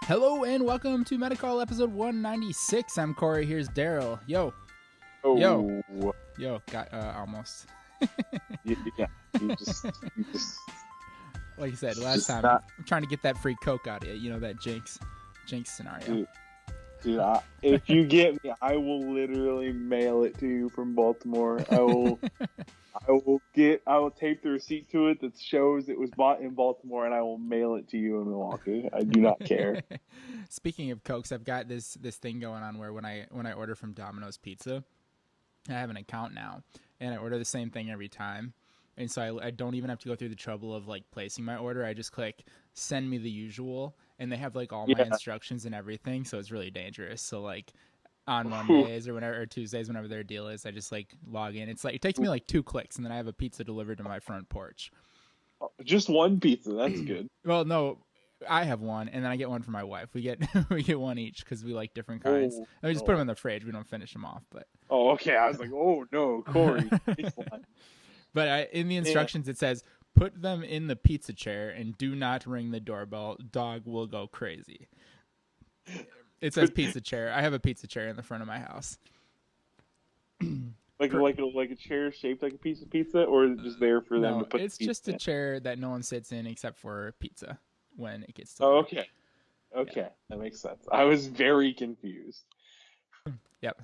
Hello and welcome to Medicall episode 196. I'm Corey. Here's Darrel. Yo, yo, Oh, got almost. yeah. You just Like you said last time, not, I'm trying to get that free Coke out of you. You know that jinx scenario. dude. If you get me, I will literally mail it to you from Baltimore. I will tape the receipt to it that shows it was bought in Baltimore, and I will mail it to you in Milwaukee. I do not care. Speaking of Cokes, I've got this thing going on where when I order from Domino's Pizza, I have an account now, and I order the same thing every time. And so I don't even have to go through the trouble of like placing my order. I just click send me the usual, and they have like all my instructions and everything. So it's really dangerous. So like on Mondays or whenever, or Tuesdays, whenever their deal is, I just like log in. It's like, it takes me like 2 clicks, and then I have a pizza delivered to my front porch. Just one pizza. That's good. Well, no, I have one, and then I get one for my wife. We get one each because we like different kinds. And we just put them in the fridge. We don't finish them off. But okay. I was like, oh no, Corey. But in the instructions, it says, put them in the pizza chair and do not ring the doorbell. Dog will go crazy. It says pizza chair. I have a pizza chair in the front of my house. Like a chair shaped like a piece of pizza, or is it just there for them to put? It's just a chair that no one sits in except for pizza when it gets delivered. Okay. Yeah. That makes sense. I was very confused. Yep.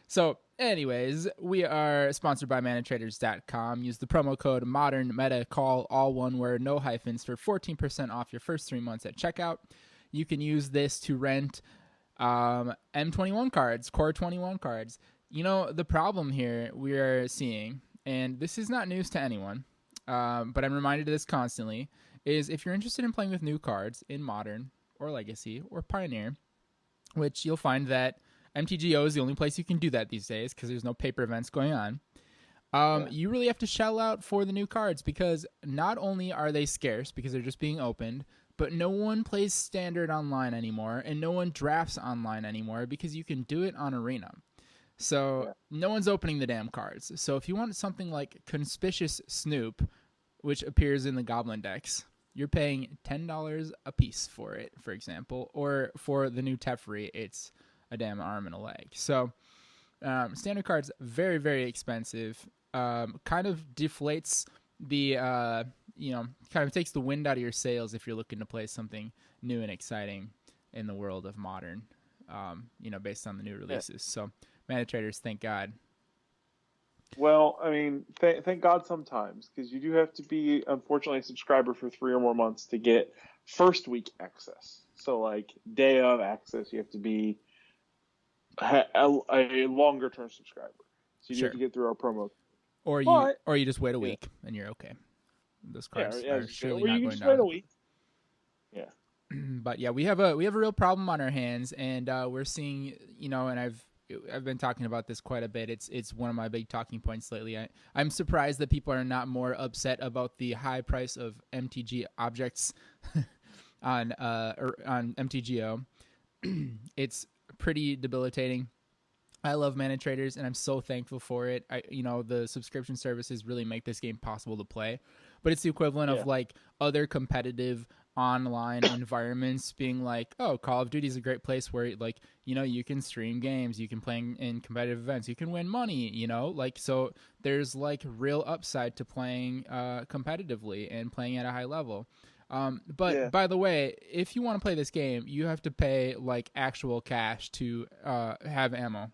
So, anyways, we are sponsored by ManaTraders.com. Use the promo code ModernMetaCall, all one word, no hyphens, for 14% off your first 3 months at checkout. You can use this to rent M21 cards, Core 21 cards. You know, the problem here we are seeing, and this is not news to anyone, but I'm reminded of this constantly, is if you're interested in playing with new cards in Modern or Legacy or Pioneer, which you'll find that MTGO is the only place you can do that these days because there's no paper events going on. You really have to shell out for the new cards because not only are they scarce because they're just being opened, but no one plays Standard online anymore, and no one drafts online anymore because you can do it on Arena. So no one's opening the damn cards. So if you want something like Conspicuous Snoop, which appears in the Goblin decks, you're paying $10 a piece for it, for example. Or for the new Teferi, it's a damn arm and a leg. So Standard cards, very, very expensive. Kind of deflates the, kind of takes the wind out of your sails if you're looking to play something new and exciting in the world of Modern, based on the new releases. So ManaTraders, thank God. Well, I mean, thank God sometimes, because you do have to be, unfortunately, a subscriber for 3 or more months to get first week access. So, like, day of access, you have to be a longer term subscriber. So you have to get through our promo. Or you just wait a week and you're okay. Those cards are surely not going down. Wait a week. Yeah. But yeah, we have a real problem on our hands, and we're seeing, and I've been talking about this quite a bit. It's one of my big talking points lately. I'm surprised that people are not more upset about the high price of MTG objects on MTGO. It's pretty debilitating. I love ManaTraders, and I'm so thankful for it. The subscription services really make this game possible to play, but it's the equivalent of like other competitive online environments being like, oh, Call of Duty is a great place where you can stream games, you can play in competitive events, you can win money, so there's like real upside to playing competitively and playing at a high level. By the way, if you want to play this game, you have to pay like actual cash to have ammo.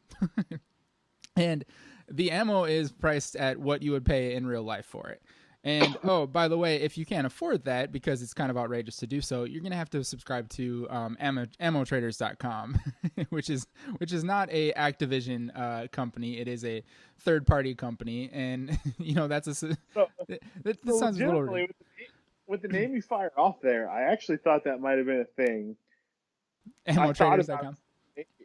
And the ammo is priced at what you would pay in real life for it. And by the way, if you can't afford that because it's kind of outrageous to do so, you're going to have to subscribe to AmmoTraders.com, which is not a Activision company. It is a third-party company, and that sounds a little. With the name you fired off there, I actually thought that might have been a thing. AmmoTraders.com?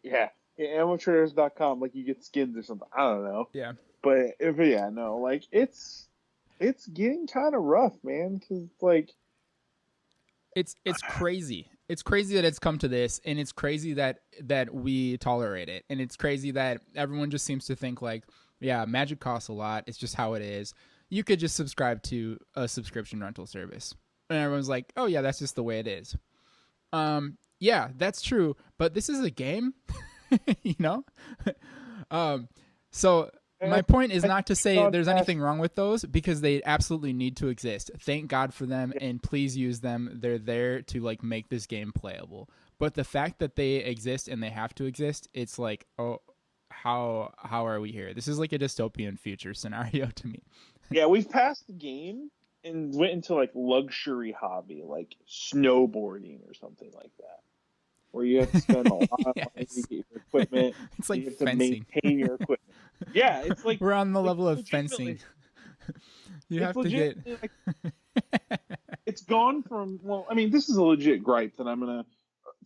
Yeah, AmmoTraders.com, like you get skins or something. I don't know. Yeah. But like it's getting kind of rough, man, because like it's crazy. It's crazy that it's come to this, and it's crazy that we tolerate it, and it's crazy that everyone just seems to think like, yeah, Magic costs a lot. It's just how it is. You could just subscribe to a subscription rental service. And everyone's like, oh, yeah, that's just the way it is. Yeah, that's true. But this is a game, you know? um, so And my point is I not to think say gone there's past, anything wrong with those because they absolutely need to exist. Thank God for them yeah, and please use them. They're there to like make this game playable. But the fact that they exist and they have to exist, it's like, oh, how are we here? This is like a dystopian future scenario to me. yeah, we've passed the game and went into like luxury hobby, like snowboarding or something like that, where you have to spend a lot of money to Yes. get your equipment. It's like You have to fencing. maintain your equipment. Yeah, We're on the like level of fencing. legitimately, You it's have to get legitimately like it's gone from, well, I mean, this is a legit gripe that I'm gonna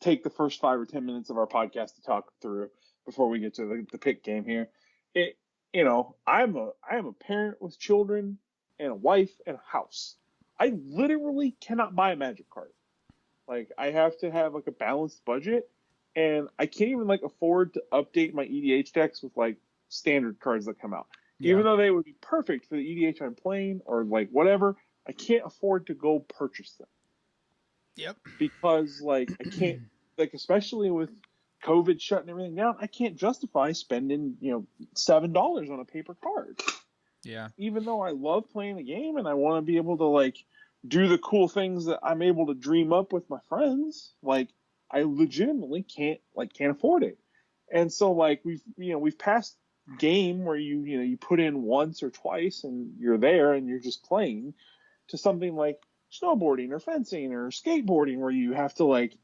take the first 5 or 10 minutes of our podcast to talk through before we get to the pick game here. It, I am a parent with children and a wife and a house. I literally cannot buy a magic card. Like I have to have like a balanced budget, and I can't even like afford to update my EDH decks with like standard cards that come out. yeah. Even though they would be perfect for the EDH I'm playing or like whatever, I can't afford to go purchase them Yep. because like I can't, like especially with COVID shutting everything down, I can't justify spending $7 on a paper card. Yeah. Even though I love playing the game and I want to be able to like do the cool things that I'm able to dream up with my friends, like I legitimately can't afford it. And so like we've passed game where you put in once or twice and you're there and you're just playing to something like snowboarding or fencing or skateboarding where you have to like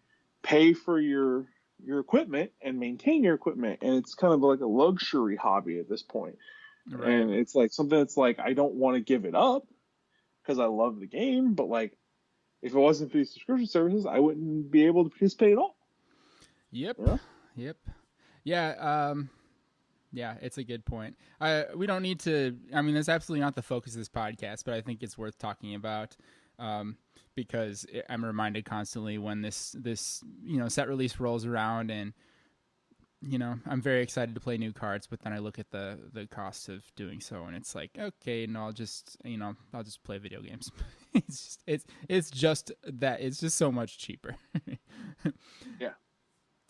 pay for your equipment and maintain your equipment, and it's kind of like a luxury hobby at this point. Right. And it's like something that's like I don't want to give it up because I love the game, but like if it wasn't for these subscription services, I wouldn't be able to participate at all. Yep. You know? Yep. Yeah. Yeah, it's a good point. We don't need to. I mean, that's absolutely not the focus of this podcast, but I think it's worth talking about because I'm reminded constantly when this set release rolls around, and I'm very excited to play new cards, but then I look at the cost of doing so, and it's like, okay, no, I'll just play video games. It's just that it's just so much cheaper. Yeah.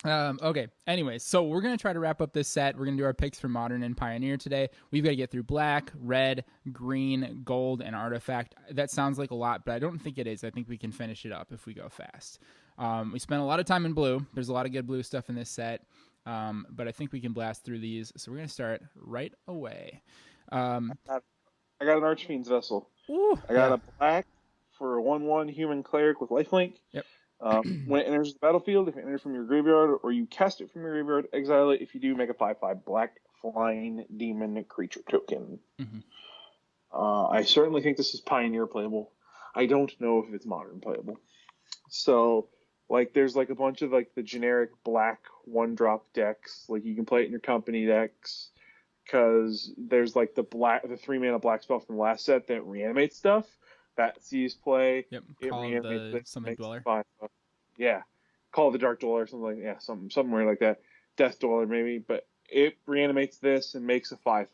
Okay. Anyways, so we're gonna try to wrap up this set. We're gonna do our picks for Modern and Pioneer today. We've got to get through Black, Red, Green, Gold, and Artifact. That sounds like a lot, but I don't think it is. I think we can finish it up if we go fast. We spent a lot of time in blue. There's a lot of good blue stuff in this set, but I think we can blast through these. So we're gonna start right away. I got an Archfiend's Vessel. Ooh, I got yeah. a black for a 1/1 human cleric with lifelink. Yep. When it enters the battlefield, if it enters from your graveyard or you cast it from your graveyard, exile it. If you do, make a 5/5 black flying demon creature token. Mm-hmm. I certainly think this is Pioneer playable. I don't know if it's Modern playable. So, like, there's like a bunch of like the generic black 1-drop decks. Like, you can play it in your company decks because there's like the 3-mana black spell from the last set that reanimates stuff. That sees play. Yep. It Call of reanimates the it, Summit makes Dweller. 5. Yeah, Call of the Dark Dweller or something like somewhere like that. Death Dweller maybe, but it reanimates this and makes a 5/5.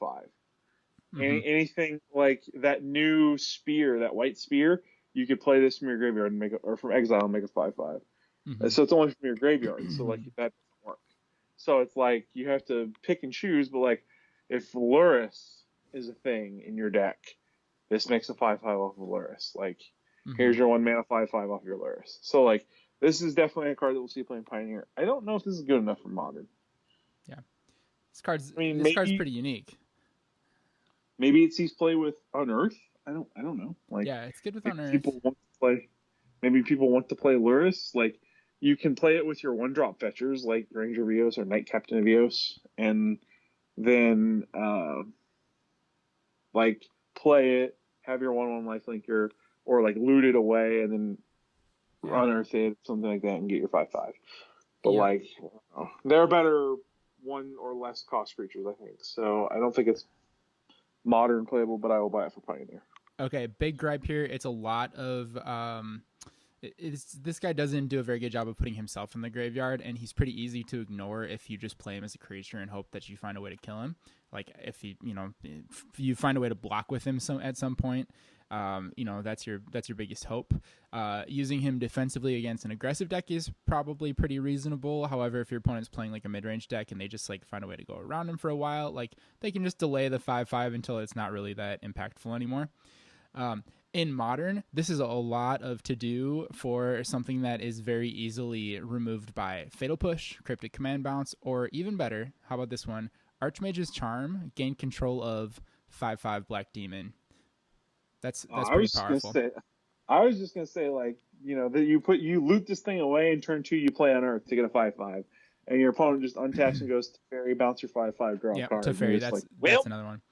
Mm-hmm. Anything like that new spear, that white spear, you could play this from your graveyard and or from exile and make a 5/5. Mm-hmm. So it's only from your graveyard. So like that doesn't work. So it's like you have to pick and choose. But like if Luris is a thing in your deck, this makes a 5/5 off of Luris. Like here's your 1-mana 5/5 off your Luris. So like this is definitely a card that we'll see playing Pioneer. I don't know if this is good enough for Modern. Yeah. This card's maybe pretty unique. maybe it sees play with Unearth. I don't know. Like Yeah, it's good with maybe Unearth. people want to play. Maybe people want to play Luris. Like you can play it with your 1-drop fetchers like Ranger of Eos or Knight Captain of Eos, and then like play it, have your 1/1 lifelinker, or like loot it away and then unearth it, something like that, and get your 5/5. But Yep. like they're better one or less cost creatures, I think. So I don't think it's Modern playable, but I will buy it for Pioneer. Okay, big gripe here. It's a lot of this guy doesn't do a very good job of putting himself in the graveyard, and he's pretty easy to ignore if you just play him as a creature and hope that you find a way to kill him. Like if you find a way to block with him at some point. That's your biggest hope. Using him defensively against an aggressive deck is probably pretty reasonable. However, if your opponent's playing like a mid-range deck and they just like find a way to go around him for a while, like they can just delay the 5/5 until it's not really that impactful anymore. In Modern, this is a lot of to do for something that is very easily removed by Fatal Push, Cryptic Command Bounce, or even better, how about this one? Archmage's Charm, gain control of 5/5 Black Demon. That's pretty powerful. I was just gonna say, like, that you loot this thing away and turn 2 you play on Earth to get a 5/5, and your opponent just untaps and goes to Fairy, bounce your 5/5, draw a card. To Fairy. That's another one.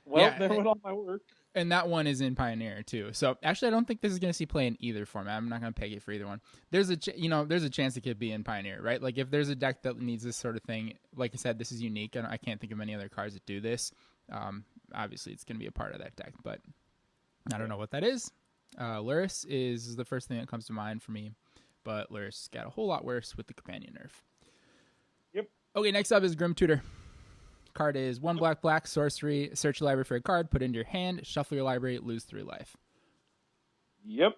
Well, there went all my work. And that one is in Pioneer too. So actually, I don't think this is going to see play in either format. I'm not going to peg it for either one. There's a chance it could be in Pioneer, right? Like if there's a deck that needs this sort of thing, like I said, this is unique, and I can't think of any other cards that do this. Obviously, it's going to be a part of that deck, but I don't know what that is. Luris is the first thing that comes to mind for me, but Luris got a whole lot worse with the companion nerf. Yep. Okay, next up is Grim Tutor. Card is 1 black sorcery. Search your library for a card, put it into your hand, shuffle your library, lose 3 life. Yep.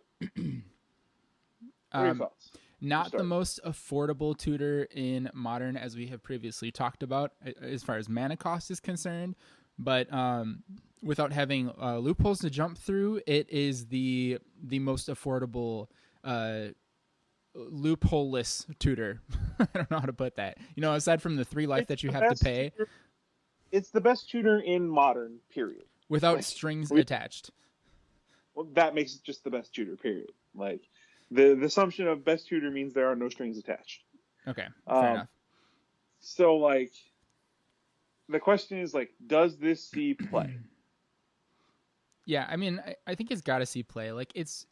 Not the most affordable tutor in Modern, as we have previously talked about, as far as mana cost is concerned. But without having loopholes to jump through, it is the most affordable loophole-less tutor. I don't know how to put that. Aside from the 3 life that you have to pay. It's the best tutor in Modern, period. Without strings attached. Well, that makes it just the best tutor, period. Like, the assumption of best tutor means there are no strings attached. Okay, fair enough. So, like, the question is, like, does this see play? Yeah, I mean, I think it's got to see play. Like, it's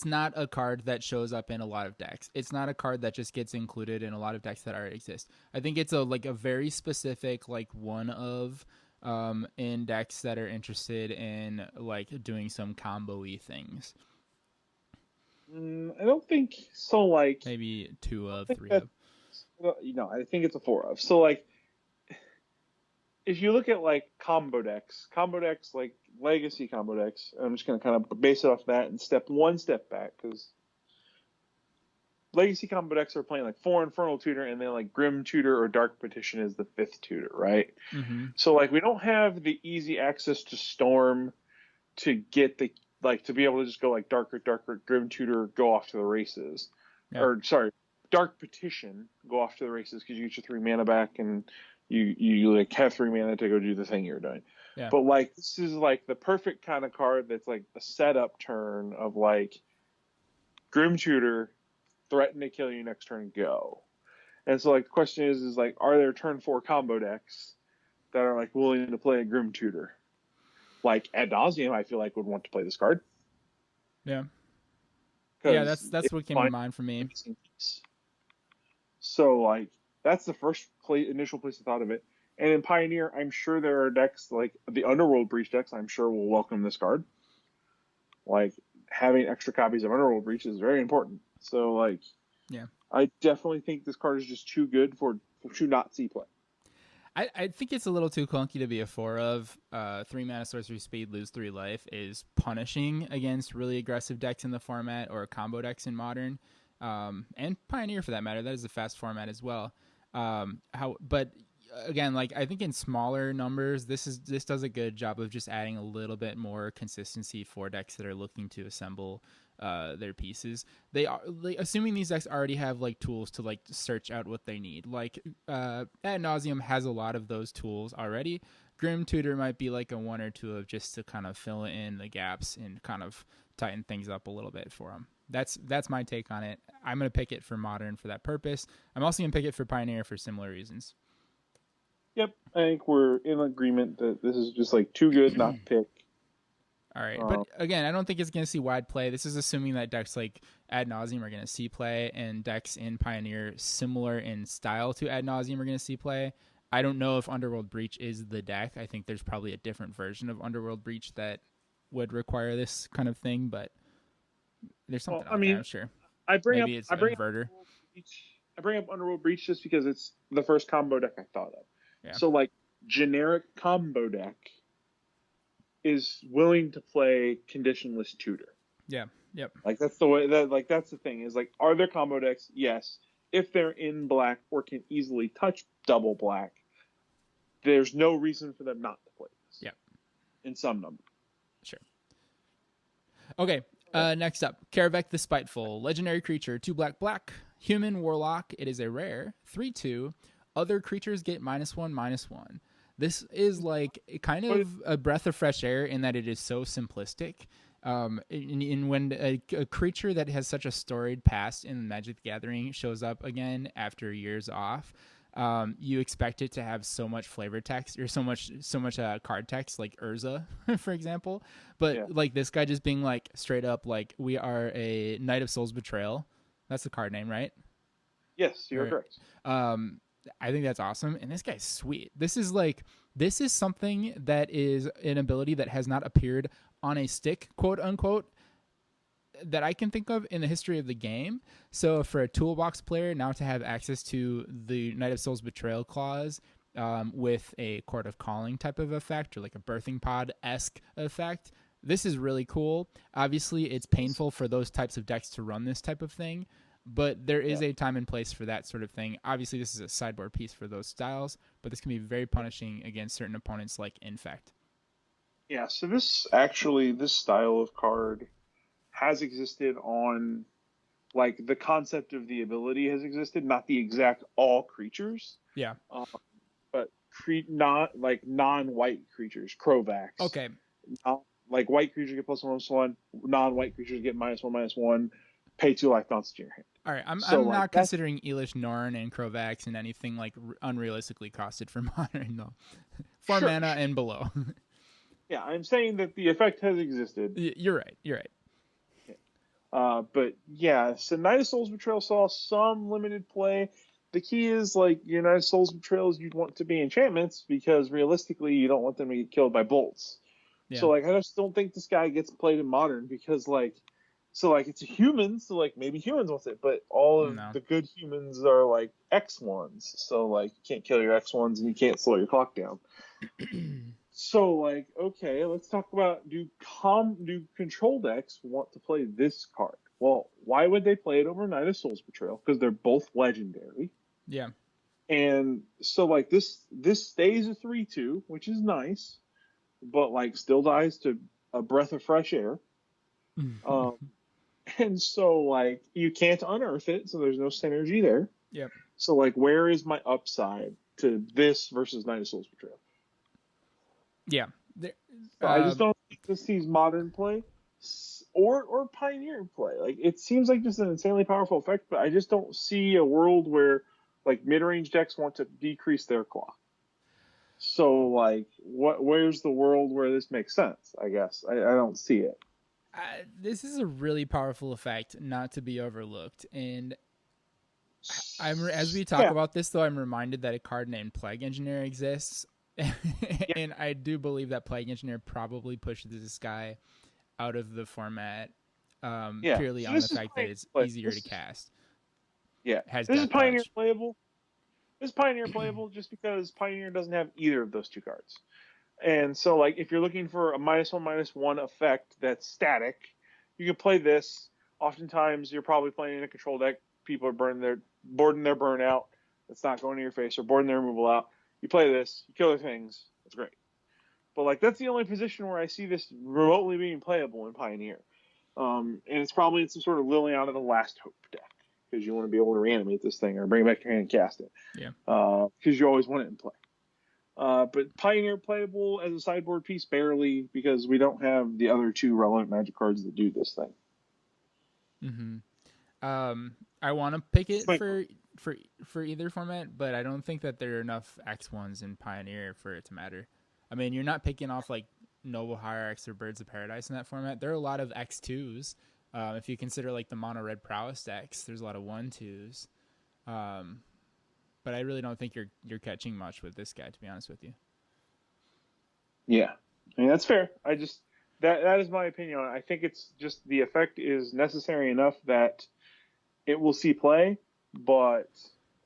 not a card that shows up in a lot of decks. It's not a card that just gets included in a lot of decks that already exist. I think it's a very specific one of in decks that are interested in doing some combo-y things. I don't think so. Like maybe 2 of 3 of. I think it's a 4 of. So if you look at combo decks, like legacy combo decks, I'm just going to kind of base it off that and step back, because legacy combo decks are playing 4 Infernal Tutor, and then Grim Tutor or Dark Petition is the 5th tutor, right? Mm-hmm. So we don't have the easy access to Storm to get the to be able to just go darker, Grim Tutor, go off to the races. Yep. Or sorry, Dark Petition, go off to the races because you get your 3 mana back and you have 3 mana to go do the thing you're doing. Yeah. But this is the perfect kind of card that's a setup turn of Grim Tutor, threaten to kill you next turn, go. And so the question is are there turn 4 combo decks that are willing to play a Grim Tutor? Ad nauseum, I feel would want to play this card. Yeah. Yeah, that's what came to mind for me. So that's the first initial place I thought of it. And in Pioneer, I'm sure there are decks the Underworld Breach decks. I'm sure will welcome this card. Having extra copies of Underworld Breach is very important. So yeah, I definitely think this card is just too good to not see play. I think it's a little too clunky to be a 4 of. 3 mana sorcery speed, lose 3 life is punishing against really aggressive decks in the format or combo decks in Modern, and Pioneer for that matter. That is a fast format as well. But again, I think in smaller numbers, this does a good job of just adding a little bit more consistency for decks that are looking to assemble their pieces. They are assuming these decks already have tools to search out what they need. Ad nauseum has a lot of those tools already. Grim Tutor might be a 1 or 2 of just to kind of fill in the gaps and kind of tighten things up a little bit for them. That's my take on it. I'm going to pick it for Modern for that purpose. I'm also going to pick it for Pioneer for similar reasons. Yep, I think we're in agreement that this is just too good not to pick. All right, but again, I don't think it's going to see wide play. This is assuming that decks Ad nauseum are going to see play, and decks in Pioneer similar in style to Ad nauseum are going to see play. I don't know if Underworld Breach is the deck. I think there's probably a different version of Underworld Breach that would require this kind of thing, but there's something out there, I'm sure. Maybe it's an inverter. I bring up Underworld Breach just because it's the first combo deck I thought of. Yeah. So generic combo deck, is willing to play conditionless tutor. Yeah. Yep. Like that's the way that like that's the thing is like, are there combo decks? Yes. If they're in black or can easily touch double black, there's no reason for them not to play this. Yep. In some number. Sure. Okay. Next up, Karavek the Spiteful, legendary creature, 2 black black, human warlock. It is a rare 3/2. Other creatures get -1/-1. This is like kind of a breath of fresh air in that it is so simplistic. In when a creature that has such a storied past in Magic the Gathering shows up again after years off, you expect it to have so much flavor text or so much card text, like Urza, for example. But like this guy just being like straight up like, we are a Knight of Souls Betrayal. That's the card name, right? Yes, you're correct. I think that's awesome, and this guy's sweet. This is something that is an ability that has not appeared on a stick, quote unquote, that I can think of in the history of the game. So for a toolbox player now to have access to the Knight of Souls Betrayal clause with a Court of Calling type of effect, or like a Birthing Pod-esque effect, this is really cool. Obviously, it's painful for those types of decks to run this type of thing, but there is a time and place for that sort of thing. Obviously, this is a sideboard piece for those styles, but this can be very punishing against certain opponents like Infect. Yeah, so this style of card has existed on, like, the concept of the ability has existed, not the exact all creatures. Yeah. But not like non-white creatures, Crovax. Okay. Like white creatures get +1/+1, non-white creatures get -1/-1. Pay 2 life bounce to your hand. All right, I'm not considering Elish Norn and Crovax and anything like unrealistically costed for modern though. 4 mana and below. Yeah, I'm saying that the effect has existed. You're right. But yeah, so Knight of Souls Betrayal saw some limited play. The key is, like, your Knight of Souls Betrayals you'd want to be enchantments, because realistically you don't want them to get killed by bolts. Yeah. So like, I just don't think this guy gets played in modern, because like, so like, it's a human, so like maybe humans wants it, but all of the good humans are like X1s, so like you can't kill your X1s and you can't slow your clock down. So like, okay, let's talk about, do control decks want to play this card? Well, why would they play it over Knight of Souls Betrayal? Because they're both legendary. Yeah. And so like this stays a 3/2, which is nice, but like still dies to a breath of fresh air. And so like you can't unearth it, so there's no synergy there. Yep. So like, where is my upside to this versus Knight of Souls Betrayal? Yeah. So I just don't think this sees modern play or pioneer play. Like, it seems like just an insanely powerful effect, but I just don't see a world where like mid-range decks want to decrease their clock. So like, where's the world where this makes sense? I guess I don't see it. This is a really powerful effect, not to be overlooked. And as we talk about this, though, I'm reminded that a card named Plague Engineer exists. And I do believe that Plague Engineer probably pushes this guy out of the format purely on the fact that it's easier to cast. Yeah, this is Pioneer playable. This is Pioneer playable just because Pioneer doesn't have either of those two cards. And so, like, if you're looking for a -1/-1 effect that's static, you can play this. Oftentimes, you're probably playing in a control deck. People are boarding their burnout. It's not going to your face, or boarding their removal out. You play this, you kill their things. It's great. But like, that's the only position where I see this remotely being playable in Pioneer. And it's probably in some sort of Liliana the Last Hope deck, because you want to be able to reanimate this thing or bring it back to your hand and cast it. Yeah. Because you always want it in play. But Pioneer playable as a sideboard piece, barely, because we don't have the other two relevant Magic cards that do this thing. Mm-hmm. I want to pick it for either format, but I don't think that there are enough X1s in Pioneer for it to matter. I mean, you're not picking off like Noble Hierarchs or Birds of Paradise in that format. There are a lot of X2s. If you consider like the mono red prowess decks, there's a lot of 1/2s. But I really don't think you're catching much with this guy, to be honest with you. Yeah, I mean, that's fair. I just that is my opinion on it. I think it's just the effect is necessary enough that it will see play, but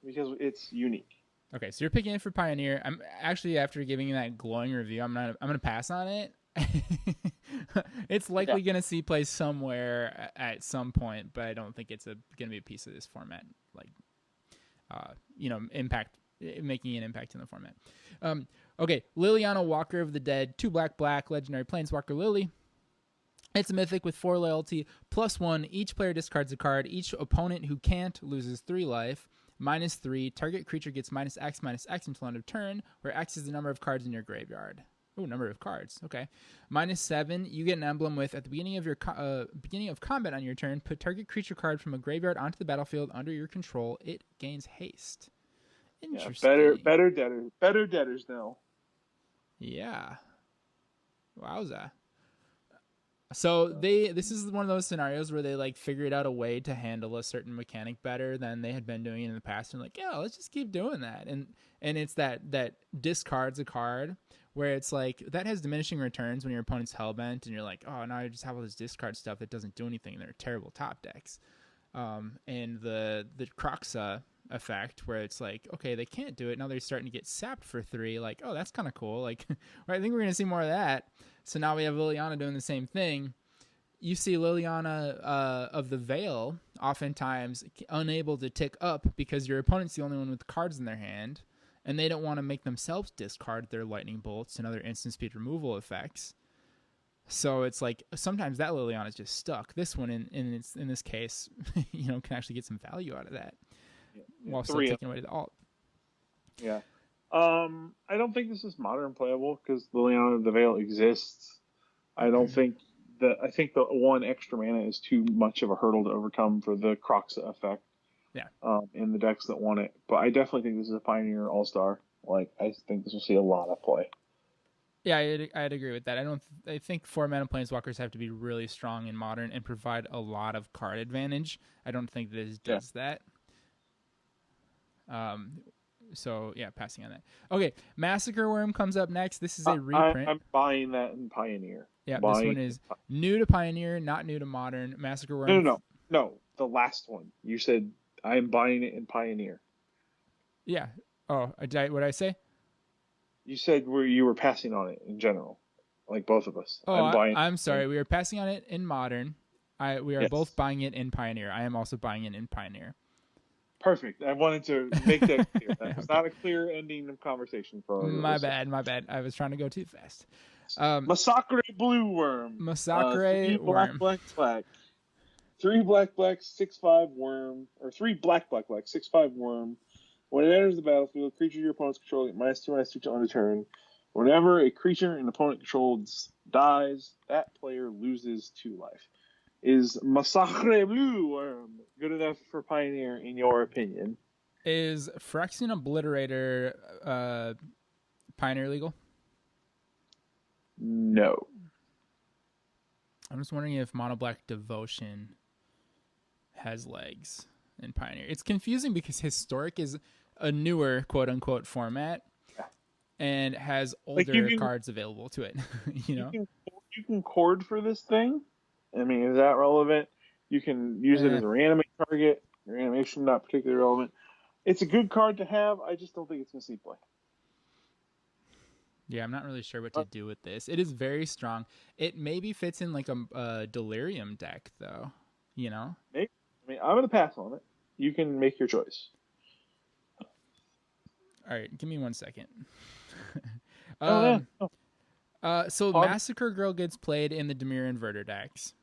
because it's unique. Okay, so you're picking it for Pioneer. I'm actually, after giving you that glowing review, I'm gonna pass on it. It's Yeah. likely going to see play somewhere at some point, but I don't think it's going to be a piece of this format. Like, impact making an impact in the format. Okay, Liliana Walker of the Dead, 2 black legendary planeswalker Lily. It's a mythic with 4 loyalty, +1. Each player discards a card. Each opponent who can't loses 3 life. -3. Target creature gets -X until end of turn, where X is the number of cards in your graveyard. Oh, number of cards. Okay. -7. You get an emblem with at the beginning of your beginning of combat on your turn. Put target creature card from a graveyard onto the battlefield under your control. It gains haste. Interesting. Yeah, better debtors now. Yeah. Wowza. So this is one of those scenarios where they like figured out a way to handle a certain mechanic better than they had been doing it in the past, and like, yeah, let's just keep doing that. And it's that discards a card where it's like that has diminishing returns when your opponent's hellbent, and you're like, oh, now I just have all this discard stuff that doesn't do anything. They're terrible top decks. And the Croxa effect where it's like, okay, they can't do it, now they're starting to get sapped for 3, like, oh, that's kind of cool. Like, I think we're gonna see more of that. So now we have Liliana doing the same thing. You see Liliana of the Veil oftentimes unable to tick up because your opponent's the only one with cards in their hand, and they don't want to make themselves discard their lightning bolts and other instant speed removal effects. So it's like sometimes that Liliana is just stuck. This one, in this case, can actually get some value out of that while still taking away the alt. Yeah. I don't think this is modern playable because Liliana of the Veil exists. I don't think I think the 1 extra mana is too much of a hurdle to overcome for the Croxa effect. Yeah. In the decks that want it, but I definitely think this is a Pioneer All-Star. Like, I think this will see a lot of play. Yeah, I'd agree with that. I think 4 mana planeswalkers have to be really strong in modern and provide a lot of card advantage. I don't think this does that. So yeah, passing on that. Okay, Massacre Worm comes up next. This is a reprint. I'm buying that in Pioneer. Yeah, this one is new to Pioneer, not new to Modern. Massacre Worm. No. The last one. You said I'm buying it in Pioneer. Yeah. Oh, what did I say? You said you were passing on it in general, like both of us. Oh, I'm sorry. We are passing on it in Modern. We are both buying it in Pioneer. I am also buying it in Pioneer. Perfect. I wanted to make that clear. That was not a clear ending of conversation for my bad. I was trying to go too fast. Massacre Blue Worm. Massacre Worm. Black. 3 black 6/5 worm, or 3 black 6/5 worm. When it enters the battlefield, creature your opponent's control get -2/-2 till end of turn. Whenever a creature an opponent controls dies, that player loses 2 life. Is Massacre Blue Worm good enough for Pioneer, in your opinion? Is Phyrexian Obliterator Pioneer legal? No. I'm just wondering if Mono Black Devotion has legs in Pioneer. It's confusing because Historic is a newer quote-unquote format and has older cards available to it. You can cord for this thing. I mean, is that relevant? You can use it as a reanimate target. Your animation not particularly relevant. It's a good card to have. I just don't think it's going to see play. Yeah, I'm not really sure what to do with this. It is very strong. It maybe fits in like a Delirium deck, though. Maybe. I mean, I'm going to pass on it. You can make your choice. All right, give me 1 second. So Massacre Girl gets played in the Dimir Inverter decks.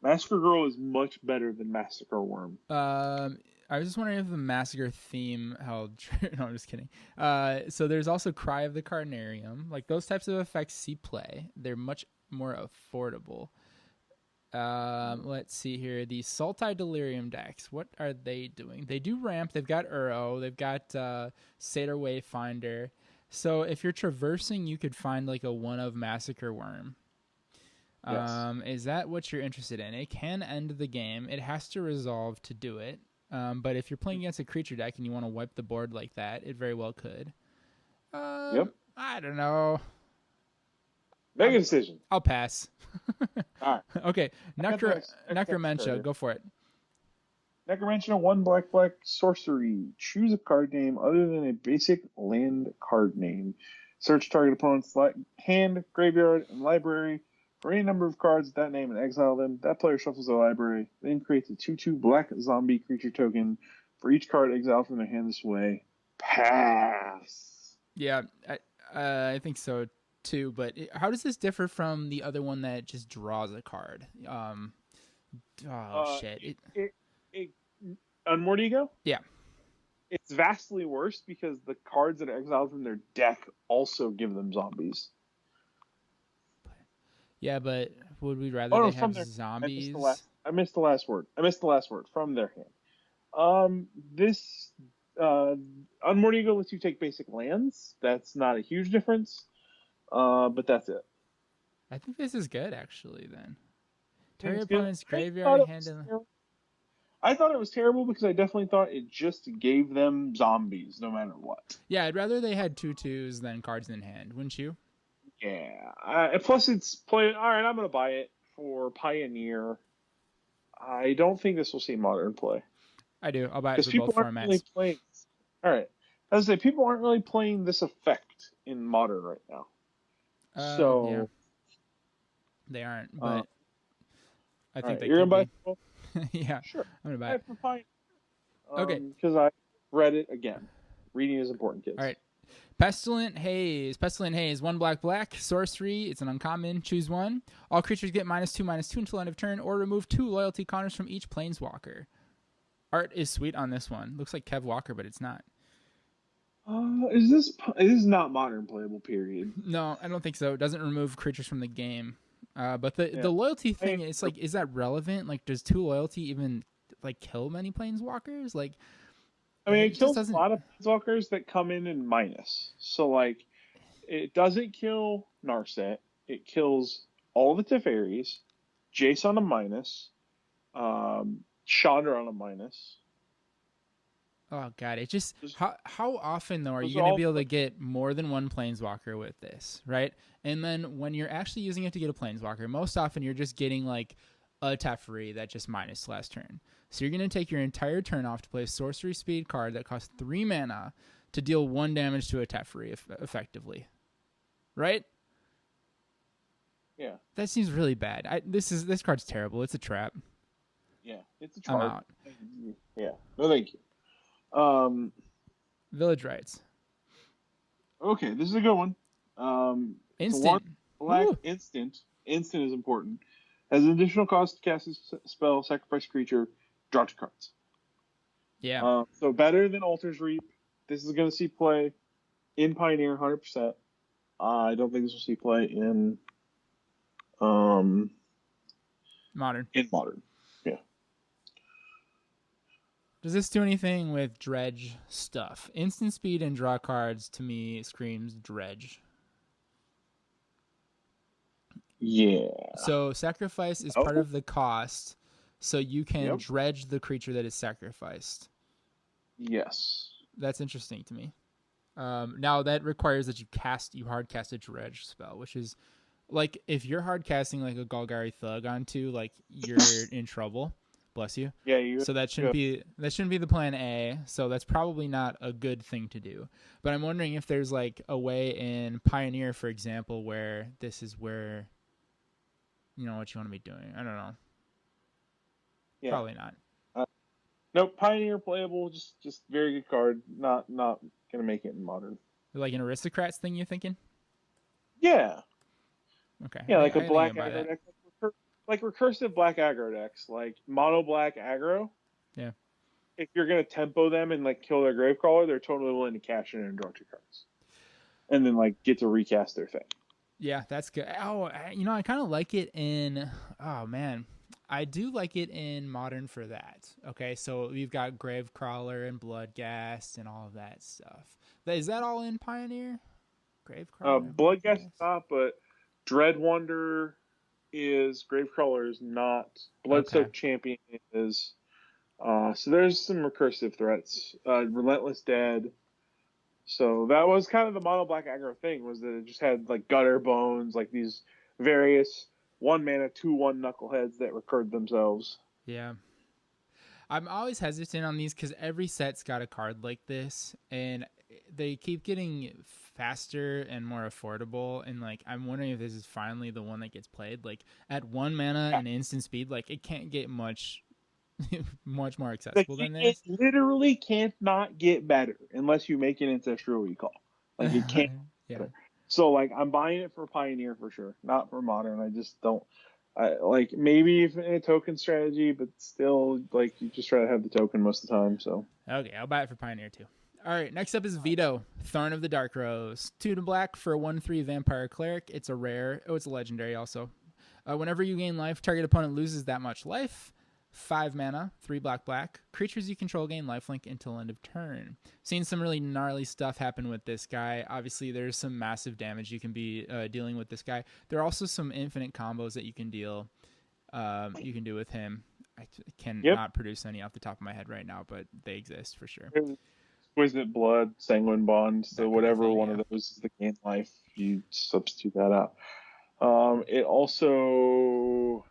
Massacre Girl is much better than Massacre Worm. I was just wondering if the Massacre theme held true. No, I'm just kidding. So there's also Cry of the Carnarium. Like, those types of effects see play. They're much more affordable. Let's see here. The Sultai Delirium decks. What are they doing? They do ramp. They've got Uro. They've got Satyr Wayfinder. So if you're traversing, you could find like a one of Massacre Worm. Yes. Is that what you're interested in? It can end the game. It has to resolve to do it. But if you're playing against a creature deck and you want to wipe the board like that, it very well could. Yep. I don't know. Make a decision. I'll pass. All right. Okay. Necromentia, go for it. Necromentia, 1 black sorcery. Choose a card name other than a basic land card name. Search target opponent's hand, graveyard, and library for any number of cards with that name and exile them. That player shuffles their library, then creates a 2/2 black zombie creature token for each card exiled from their hand this way. Pass. Yeah, I think so too. But how does this differ from the other one that just draws a card? Shit. On Mordigo? Yeah. It's vastly worse because the cards that are exiled from their deck also give them zombies. Yeah, but would we rather they have zombies? I missed the last word. From their hand. This Unmordigo lets you take basic lands. That's not a huge difference, but that's it. I think this is good, actually, then. Target opponent's graveyard, hand, and... I thought it was terrible because I definitely thought it just gave them zombies no matter what. Yeah, I'd rather they had 2/2s than cards in hand, wouldn't you? Yeah. Plus, it's playing. All right, I'm going to buy it for Pioneer. I don't think this will see Modern play. I do. I'll buy it for both formats. Really playing. All right. As I say, people aren't really playing this effect in Modern right now. Yeah. They aren't, but I think they you're could gonna be. buy it? Yeah, sure. I'm gonna buy it. For Pioneer. Okay. Because I read it again. Reading is important, kids. All right. Pestilent Haze. 1 black. Sorcery. It's an uncommon. Choose one. All creatures get -2/-2 until end of turn, or remove 2 loyalty counters from each planeswalker. Art is sweet on this one. Looks like Kev Walker, but it's not. Is this not Modern playable, period? No, I don't think so. It doesn't remove creatures from the game. But the loyalty thing, it's like, is that relevant? Like, does 2 loyalty even like kill many planeswalkers? Like, I mean, it kills a lot of planeswalkers that come in minus. So like, it doesn't kill Narset. It kills all the Teferis, Jace on a minus, Chandra on a minus. Oh god, it just how often though are you going to be able to get more than one planeswalker with this, right? And then when you're actually using it to get a planeswalker, most often you're just getting like a Teferi that just minus last turn. So you're going to take your entire turn off to play a sorcery speed card that costs 3 mana to deal 1 damage to a Teferi effectively. Right? Yeah. That seems really bad. This card's terrible. It's a trap. Yeah, it's a trap. I'm out. Yeah. No, thank you. Village Rites. Okay, this is a good one. Instant. Black instant. Instant is important. Has an additional cost to cast a spell, sacrifice creature, draw 2 cards. Yeah. So better than Altar's Reap. This is going to see play in Pioneer 100%. I don't think this will see play in Modern. In Modern. Yeah. Does this do anything with dredge stuff? Instant speed and draw cards to me screams dredge. Yeah. So sacrifice is part of the cost, so you can dredge the creature that is sacrificed. Yes. That's interesting to me. Now that requires that you hard cast a dredge spell, which is like if you're hard casting like a Golgari Thug onto, like you're in trouble. Bless you. Yeah, so that shouldn't be the plan A. So that's probably not a good thing to do. But I'm wondering if there's like a way in Pioneer, for example, where this is where you know what you want to be doing. I don't know. Yeah. Probably not. Nope, Pioneer playable, just very good card. Not gonna make it in Modern. Like an Aristocrats thing, you thinking? Yeah. Okay. Yeah, like a black aggro deck, like recursive black aggro decks, like mono black aggro. Yeah. If you're gonna tempo them and like kill their Gravecrawler, they're totally willing to cash in and draw 2 cards, and then like get to recast their thing. Yeah, that's good. Oh, I kind of like it in. Oh man. I do like it in Modern for that. Okay, so we've got Gravecrawler and Bloodghast and all of that stuff. Is that all in Pioneer? Gravecrawler? Bloodghast is not, but Dreadwonder is. Gravecrawler is not. Bloodsoaked Champion is. So there's some recursive threats. Relentless Dead. So that was kind of the mono black aggro thing, was that it just had like Gutter Bones, like these various 1 mana 2/1 knuckleheads that recurred themselves. Yeah. I'm always hesitant on these because every set's got a card like this, and they keep getting faster and more affordable, and like I'm wondering if this is finally the one that gets played. Like at 1 mana and instant speed, like it can't get much much more accessible than It this. literally can't not get better unless you make an ancestral recall. Like it can't get Yeah. better. So like I'm buying it for Pioneer for sure, not for Modern. I just don't. I like maybe if in a token strategy, but still like you just try to have the token most of the time. So Okay, I'll buy it for Pioneer too. All right, next up is Veto, Thorn of the Dark Rose. 2 to black for a 1/3 Vampire Cleric. It's a rare. Oh, it's a legendary also. Whenever you gain life, target opponent loses that much life. 5 mana, 3 black black. Creatures you control gain lifelink until end of turn. Seen some really gnarly stuff happen with this guy. Obviously, there's some massive damage you can be dealing with this guy. There are also some infinite combos that you can deal. You can do with him. I yep. cannot produce any off the top of my head right now, but they exist for sure. Exquisite Blood, Sanguine Bond. So That kind of whatever thing, one yeah. of those is the gain life, you substitute that out. It also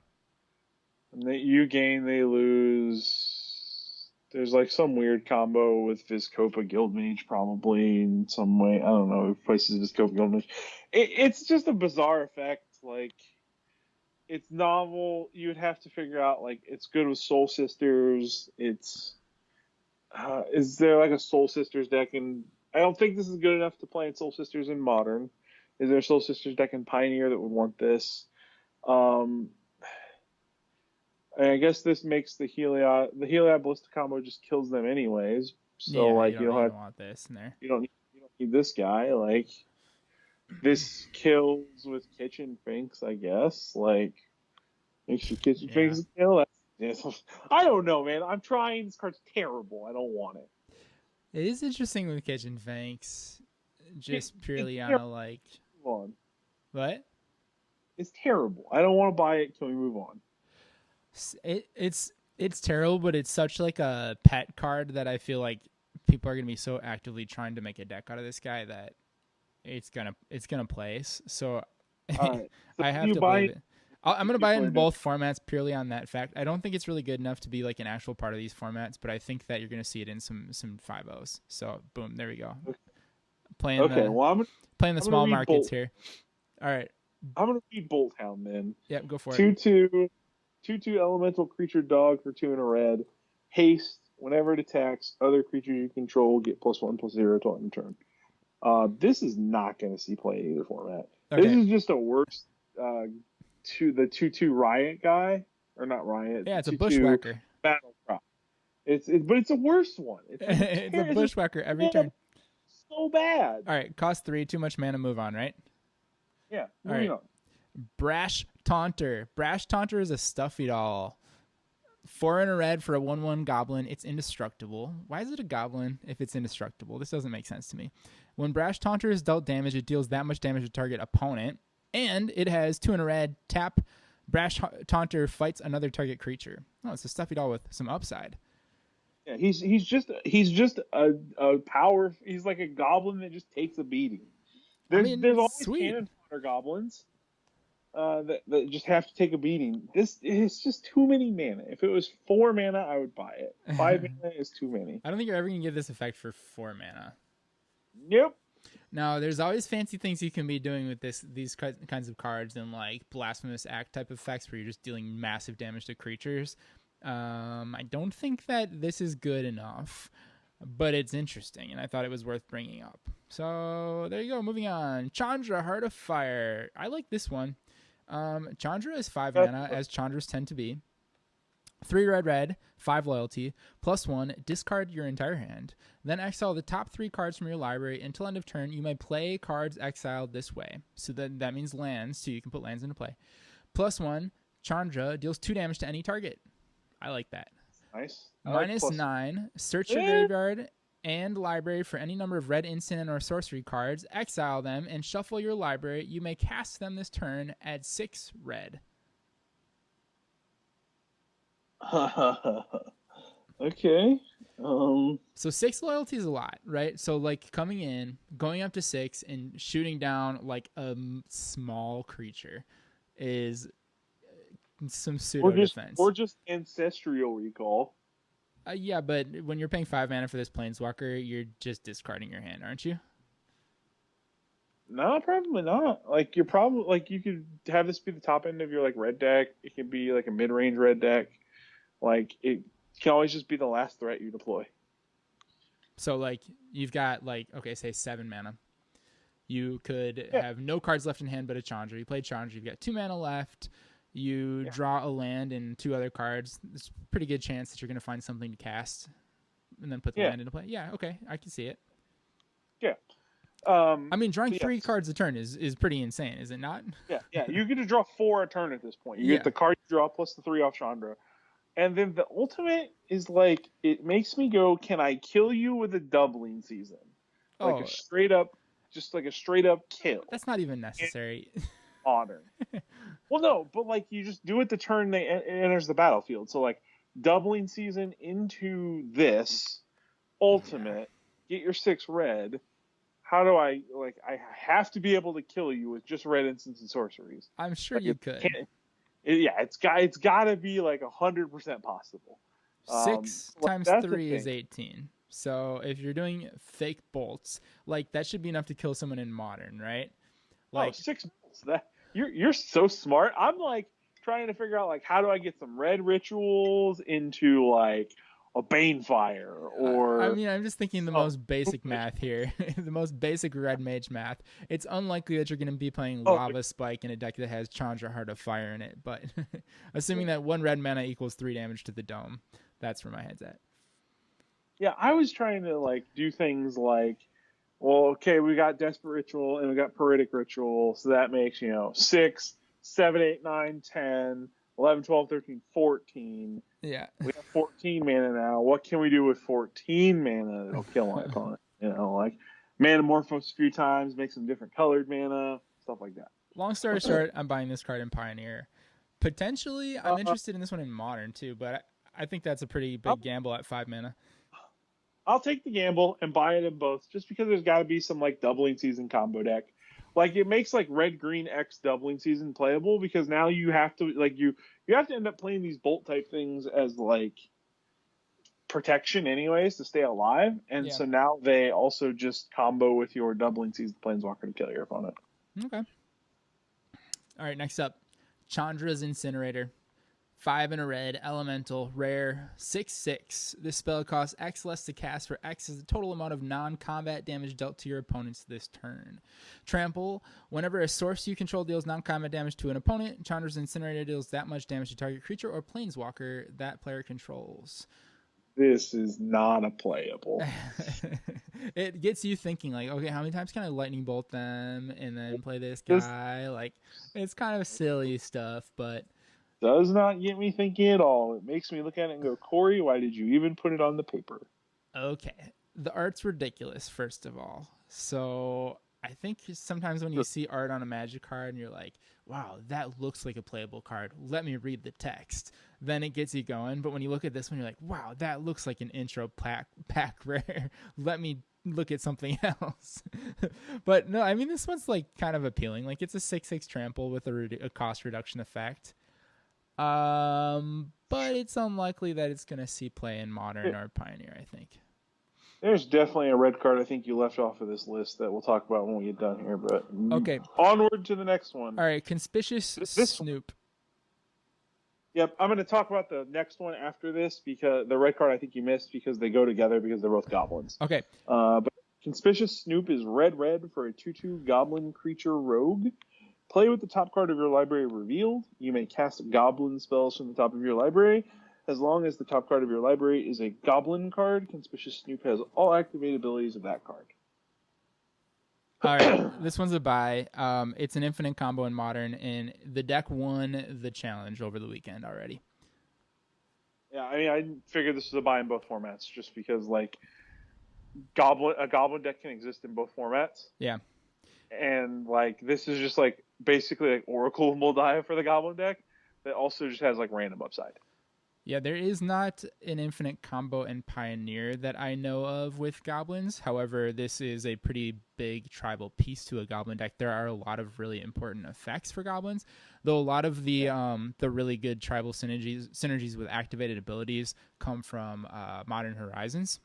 you gain, they lose. There's like some weird combo with Vizkopa Guildmage probably in some way. I don't know. It places Vizkopa Guildmage. It's just a bizarre effect. Like it's novel. You'd have to figure out like it's good with Soul Sisters. It's is there like a Soul Sisters deck in? I don't think this is good enough to play in Soul Sisters in Modern. Is there a Soul Sisters deck in Pioneer that would want this? And I guess this makes the Heliod Ballista combo just kills them anyways. So Yeah, like you don't want this in there. you don't need this guy. Like this kills with Kitchen Finks, I guess. Like makes your Kitchen Finks kill. I don't know, man. I'm trying. This card's terrible. I don't want it. It is interesting with Kitchen Finks, just purely on terrible. a like. Move on. What? It's terrible. I don't want to buy it. Can we move on? It's terrible, but it's such like a pet card that I feel like people are gonna be so actively trying to make a deck out of this guy that it's gonna place. So All right. So I have to believe it. I'm gonna buy it in it. both formats purely on that fact. I don't think it's really good enough to be like an actual part of these formats, but I think that you're gonna see it in some 5-0s. So boom, there we go. Okay. Playing the small markets here. All right. I'm gonna read Bolt Hound then. Yep, go for it. 2/2 elemental creature dog for 2 and a red. Haste. Whenever it attacks, other creatures you control get +1/+0 till end of turn. This is not going to see play in either format. Okay. This is just a worse to the 2/2 Riot guy, or not Riot. Yeah, it's a Bushwhacker. Battle Cry. But it's a worse one. It's a Bushwhacker every turn. So bad. All right, cost 3, too much mana, move on, right? Yeah. All right. Brash Taunter. Brash Taunter is a stuffy doll. 4 and a red for a 1/1 goblin. It's indestructible. Why is it a goblin if it's indestructible? This doesn't make sense to me. When Brash Taunter is dealt damage, it deals that much damage to target opponent. And it has 2 and a red. Tap. Brash Taunter fights another target creature. Oh, it's a stuffy doll with some upside. Yeah, he's just a power. He's like a goblin that just takes a beating. There's always cannon fodder goblins that just have to take a beating. This is just too many mana. If it was 4 mana, I would buy it. 5 mana is too many. I don't think you're ever gonna get this effect for 4 mana. Yep. Now, there's always fancy things you can be doing with these kinds of cards and like Blasphemous Act type effects where you're just dealing massive damage to creatures. I don't think that this is good enough, but it's interesting, and I thought it was worth bringing up. So there you go. Moving on. Chandra, Heart of Fire. I like this one. Chandra is 5 mana, as Chandras tend to be. 3 red, 5 loyalty, +1, discard your entire hand. Then exile the top 3 cards from your library. Until end of turn, you may play cards exiled this way. So that means lands, so you can put lands into play. +1, Chandra deals 2 damage to any target. I like that. Nice. -9, search your graveyard and library for any number of red instant or sorcery cards, exile them, and shuffle your library. You may cast them this turn, add 6 red. Okay. So 6 loyalty is a lot, right? So like coming in, going up to 6, and shooting down like a small creature is some pseudo defense. Or just ancestral recall. Yeah, but when you're paying 5 mana for this Planeswalker, you're just discarding your hand, aren't you? No, probably not. Like you're probably like you could have this be the top end of your like red deck. It could be like a mid range red deck. Like it can always just be the last threat you deploy. So like you've got like okay, say 7 mana. You could Yeah, have no cards left in hand but a Chandra. You played Chandra. You've got 2 mana left. You yeah, draw a land and 2 other cards. There's a pretty good chance that you're going to find something to cast and then put the yeah, land into play. Yeah, okay, I can see it. yeah. I mean, drawing So 3 cards a turn is pretty insane, is it not? yeah. You get to draw 4 a turn at this point. You Yeah. get the card you draw plus the 3 off Chandra. And then the ultimate is like it makes me go, can I kill you with a doubling season? Like Oh, a straight up, just like a straight up kill. that's not even necessary. Modern. Well, no, but like you just do it the turn it enters the battlefield. So like doubling season into this ultimate, get your 6 red. How do I like? I have to be able to kill you with just red instants and sorceries. I'm sure Like, you could. It's got to be like 100% possible. 6 Like, times that's the 3 is thing. 18. So if you're doing fake bolts, like that should be enough to kill someone in modern, right? Like 6 bolts. That you're so smart. I'm like trying to figure out like how do I get some red rituals into like a Banefire I or mean, I'm just thinking the some. most basic math here, the most basic red mage math. It's unlikely that you're going to be playing Oh, Lava Spike in a deck that has Chandra Heart of Fire in it, but assuming that 1 red mana equals 3 damage to the dome, that's where my head's at. yeah, I was trying to like do things like, well, okay, we got Desperate Ritual and we got Peritic Ritual, so that makes 6, 7, 8, 9, 10, 11, 12, 13, 14. Yeah. We have 14 mana now. What can we do with 14 mana that'll kill my opponent? Like Manamorphose a few times, make some different colored mana, stuff like that. Long story short, I'm buying this card in Pioneer. Potentially, I'm interested in this one in Modern too, but I think that's a pretty big gamble at 5 mana. I'll take the gamble and buy it in both, just because there's got to be some like doubling season combo deck. Like it makes like red green X doubling season playable because now you have to like you have to end up playing these bolt type things as like protection anyways to stay alive, and Yeah. so now they also just combo with your doubling season planeswalker to kill your opponent. Okay. All right, next up, Chandra's Incinerator. 5 in a red, elemental, rare, 6/6. This spell costs X less to cast, for X is the total amount of non-combat damage dealt to your opponents this turn. Trample. Whenever a source you control deals non-combat damage to an opponent, Chandra's Incinerator deals that much damage to target creature or planeswalker that player controls. This is not a playable. It gets you thinking, like, okay, how many times can I lightning bolt them and then play this guy? Like, it's kind of silly stuff, but Does not get me thinking at all. It makes me look at it and go, Corey, why did you even put it on the paper? okay. The art's ridiculous, first of all. So I think sometimes when you see art on a Magic card and you're like, wow, that looks like a playable card. Let me read the text. Then it gets you going. But when you look at this one, you're like, wow, that looks like an intro pack rare. Let me look at something else. But no, I mean, this one's like kind of appealing. Like it's a 6/6 trample with a cost reduction effect. But it's unlikely that it's going to see play in Modern or Pioneer, I think. There's definitely a red card I think you left off of this list that we'll talk about when we get done here. But okay, onward to the next one. All right, Conspicuous Snoop. Yep, I'm going to talk about the next one after this because the red card I think you missed because they go together because they're both goblins. Okay. But Conspicuous Snoop is red for a 2/2 goblin creature rogue. Play with the top card of your library revealed. You may cast goblin spells from the top of your library. As long as the top card of your library is a goblin card, Conspicuous Snoop has all activated abilities of that card. All right, this one's a buy. It's an infinite combo in Modern, and the deck won the challenge over the weekend already. Yeah, I mean, I figured this was a buy in both formats just because, like, a goblin deck can exist in both formats. Yeah. And, like, this is just, like, basically, like, Oracle of Moldiah for the goblin deck that also just has, like, random upside. Yeah, there is not an infinite combo in Pioneer that I know of with goblins. However, this is a pretty big tribal piece to a goblin deck. There are a lot of really important effects for goblins, though a lot of the really good tribal synergies with activated abilities come from Modern Horizons.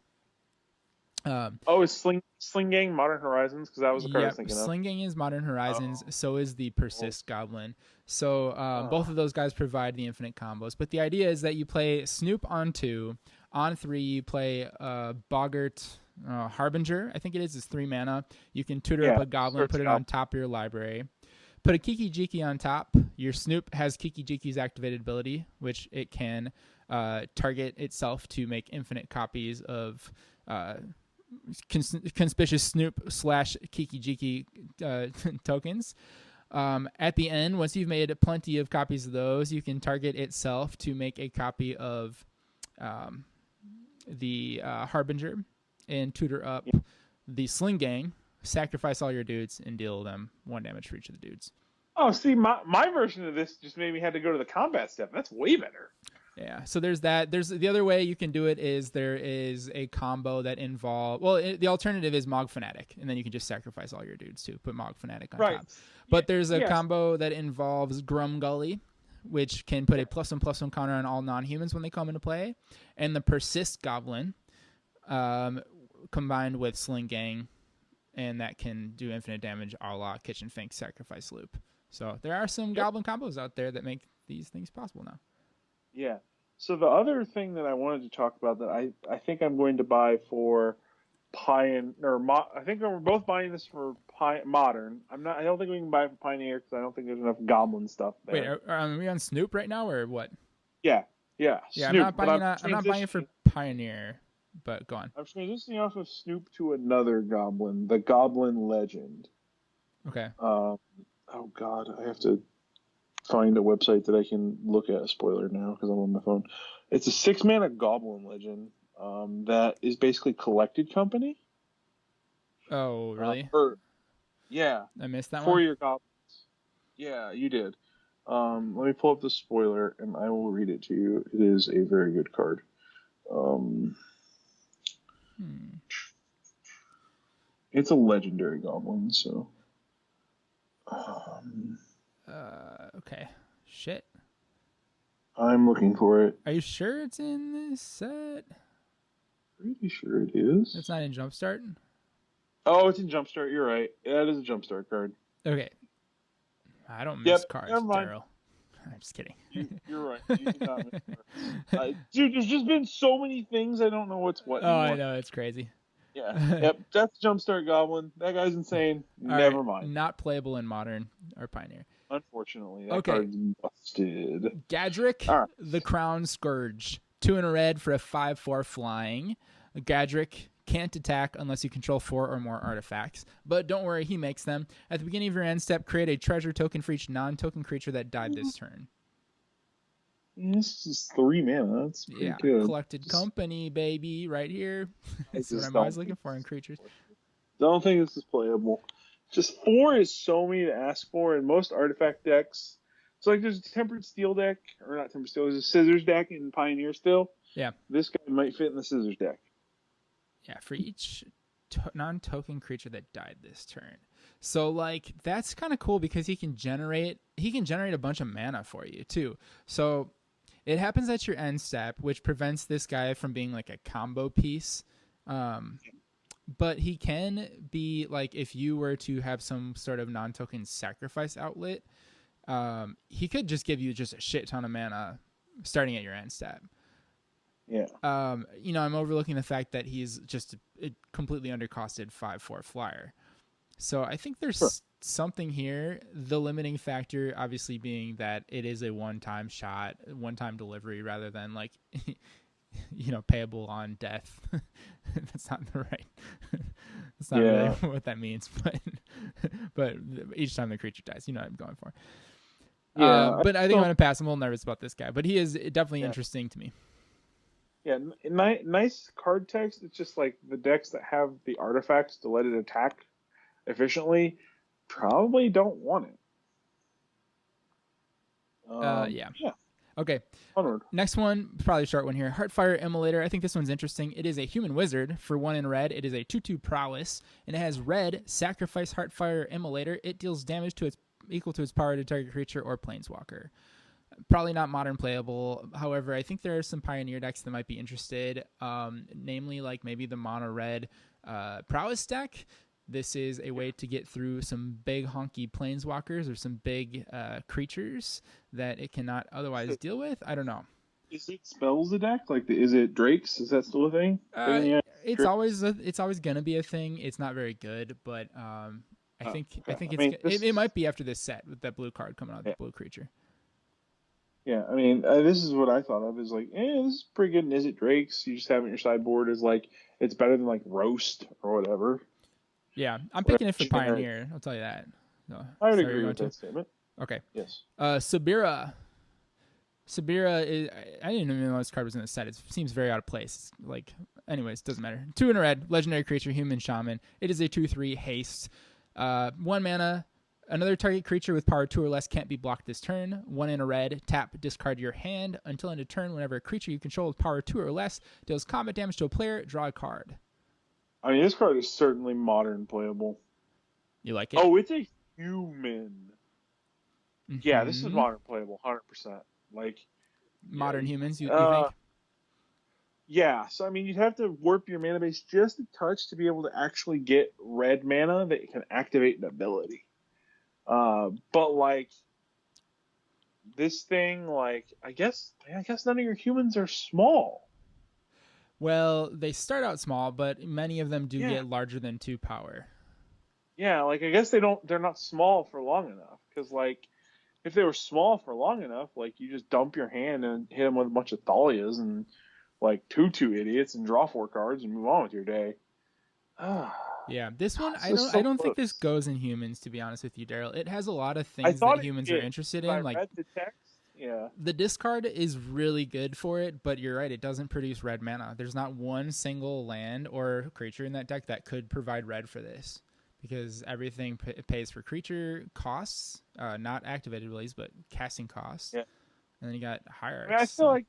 Oh, is Sling Gang Modern Horizons? Because that was the card I was Yep, thinking of. Slinging is Modern Horizons. Oh, So is the Persist Goblin. So both oh. of those guys provide the infinite combos. But the idea is that you play Snoop on 2. On 3, you play Boggart Harbinger. I think it is 3 mana. You can tutor up Yeah, a goblin, starts put it out. on top of your library. Put a Kiki Jiki on top. Your Snoop has Kiki Jiki's activated ability, which it can target itself to make infinite copies of conspicuous Snoop / Kiki Jiki tokens. At the end, once you've made plenty of copies of those, you can target itself to make a copy of the Harbinger and tutor up the Sling Gang, sacrifice all your dudes, and deal them 1 damage for each of the dudes. Oh, see, my version of this just made me had to go to the combat step. That's way better. Yeah, so there's that. There's the other way you can do it is there is a combo that involve. Well, the alternative is Mog Fanatic, and then you can just sacrifice all your dudes too. Put Mog Fanatic on Right. top. But there's a Yes. combo that involves Grum Gully, which can put a +1/+1 counter on all non-humans when they come into play, and the Persist Goblin, combined with Sling Gang, and that can do infinite damage a la Kitchen Fink Sacrifice Loop. So there are some Goblin combos out there that make these things possible now. Yeah. So the other thing that I wanted to talk about that I think I'm going to buy for I think we're both buying this for Modern. I don't think we can buy it for Pioneer because I don't think there's enough Goblin stuff there. Wait, are we on Snoop right now or what? Yeah. Yeah, Snoop, I'm not buying it for Pioneer, but go on. I'm transitioning off of Snoop to another Goblin, the Goblin Legend. Okay. Oh God, I have to find a website that I can look at a spoiler now because I'm on my phone. It's a 6-mana Goblin Legend that is basically collected company. Oh, really? Yeah. I missed that For one. your goblins. Yeah, you did. Let me pull up the spoiler and I will read it to you. It is a very good card. It's a legendary goblin, so. Okay. Shit. I'm looking for it. Are you sure it's in this set? Pretty sure it is. It's not in Jumpstart? Oh, it's in Jumpstart. You're right. Yeah, it is a Jumpstart card. Okay. I don't miss cards, never mind. Darrel. I'm just kidding. You're right. You did not miss cards. Dude, there's just been so many things. I don't know what's what Oh, anymore. I know. It's crazy. Yeah. Yep. That's Jumpstart Goblin. That guy's insane. All Never right, mind. Not playable in Modern or Pioneer. Unfortunately, that card's busted. Gadrick, Right. the Crown Scourge. 2 in a red for a 5/4 flying. Gadrick can't attack unless you control 4 or more artifacts. But don't worry, he makes them. At the beginning of your end step, create a treasure token for each non-token creature that died this turn. This is 3 mana. That's pretty good. Collected company, baby, right here. That's what I'm always looking for in creatures. Don't think this is playable. Just 4 is so many to ask for in most artifact decks. So like there's a Tempered Steel deck, or not Tempered Steel, there's a Scissors deck in Pioneer still. Yeah. This guy might fit in the Scissors deck. Yeah, for each non-token creature that died this turn. So like that's kind of cool because he can generate a bunch of mana for you too. So it happens at your end step, which prevents this guy from being like a combo piece. But he can be like if you were to have some sort of non-token sacrifice outlet, he could just give you just a shit ton of mana starting at your end step. Yeah. I'm overlooking the fact that he's just a completely undercosted 5/4 flyer. So I think there's something here. The limiting factor obviously being that it is a one-time shot, one-time delivery rather than like, payable on death. That's not the right. That's not really what that means, but each time the creature dies, you know what I'm going for. Yeah, but I think I'm going to pass. I'm a little nervous about this guy, but he is definitely interesting to me. Yeah, nice card text. It's just like the decks that have the artifacts to let it attack efficiently probably don't want it. Yeah. Okay. Onward. Next one, probably a short one here. Heartfire Immolator. I think this one's interesting. It is a human wizard for 1 in red. It is a 2/2 prowess, and it has red. Sacrifice Heartfire Immolator. It deals damage to its equal to its power to target creature or planeswalker. Probably not modern playable. However, I think there are some Pioneer decks that might be interested, namely like maybe the mono red prowess deck. This is a way to get through some big honky planeswalkers or some big creatures that it cannot otherwise deal with. I don't know. Is it spells the deck? Like, is it Drakes? Is that still a thing? It's always gonna be a thing. It's not very good, but I think it might be after this set with that blue card coming out, the blue creature. Yeah, I mean, this is what I thought of, is like, this is pretty good. And is it Drakes? You just have it in your sideboard as like, it's better than like Roast or whatever. Yeah, I'm picking it for Pioneer. I'll tell you that. No, I would agree with that statement. Okay. Yes. Sabira. Sabira is. I didn't even know this card was in the set. It seems very out of place. Like, anyways, doesn't matter. 2 in a red, legendary creature, human shaman. It is a 2/3 haste. 1 mana. Another target creature with power 2 or less can't be blocked this turn. 1 in a red, tap, discard your hand until end of turn. Whenever a creature you control with power 2 or less deals combat damage to a player, draw a card. I mean, this card is certainly modern playable. You like it? Oh, it's a human. Mm-hmm. Yeah, this is modern playable, 100%. Like modern humans, you think? Yeah, so I mean, you'd have to warp your mana base just a touch to be able to actually get red mana that can activate an ability. But like this thing, like I guess none of your humans are small. Well, they start out small, but many of them do get larger than 2 power. Yeah, like I guess they're not small for long enough, because like if they were small for long enough, like you just dump your hand and hit them with a bunch of Thalias and like 2/2 idiots and draw 4 cards and move on with your day. Yeah, this one I don't think this goes in humans, to be honest with you, Darrell. It has a lot of things that humans are interested in. Like, read the text. Yeah. The discard is really good for it, but you're right, it doesn't produce red mana. There's not one single land or creature in that deck that could provide red for this, because everything pays for creature costs, not activated abilities, but casting costs. Yeah. And then you got hierarchs. I mean,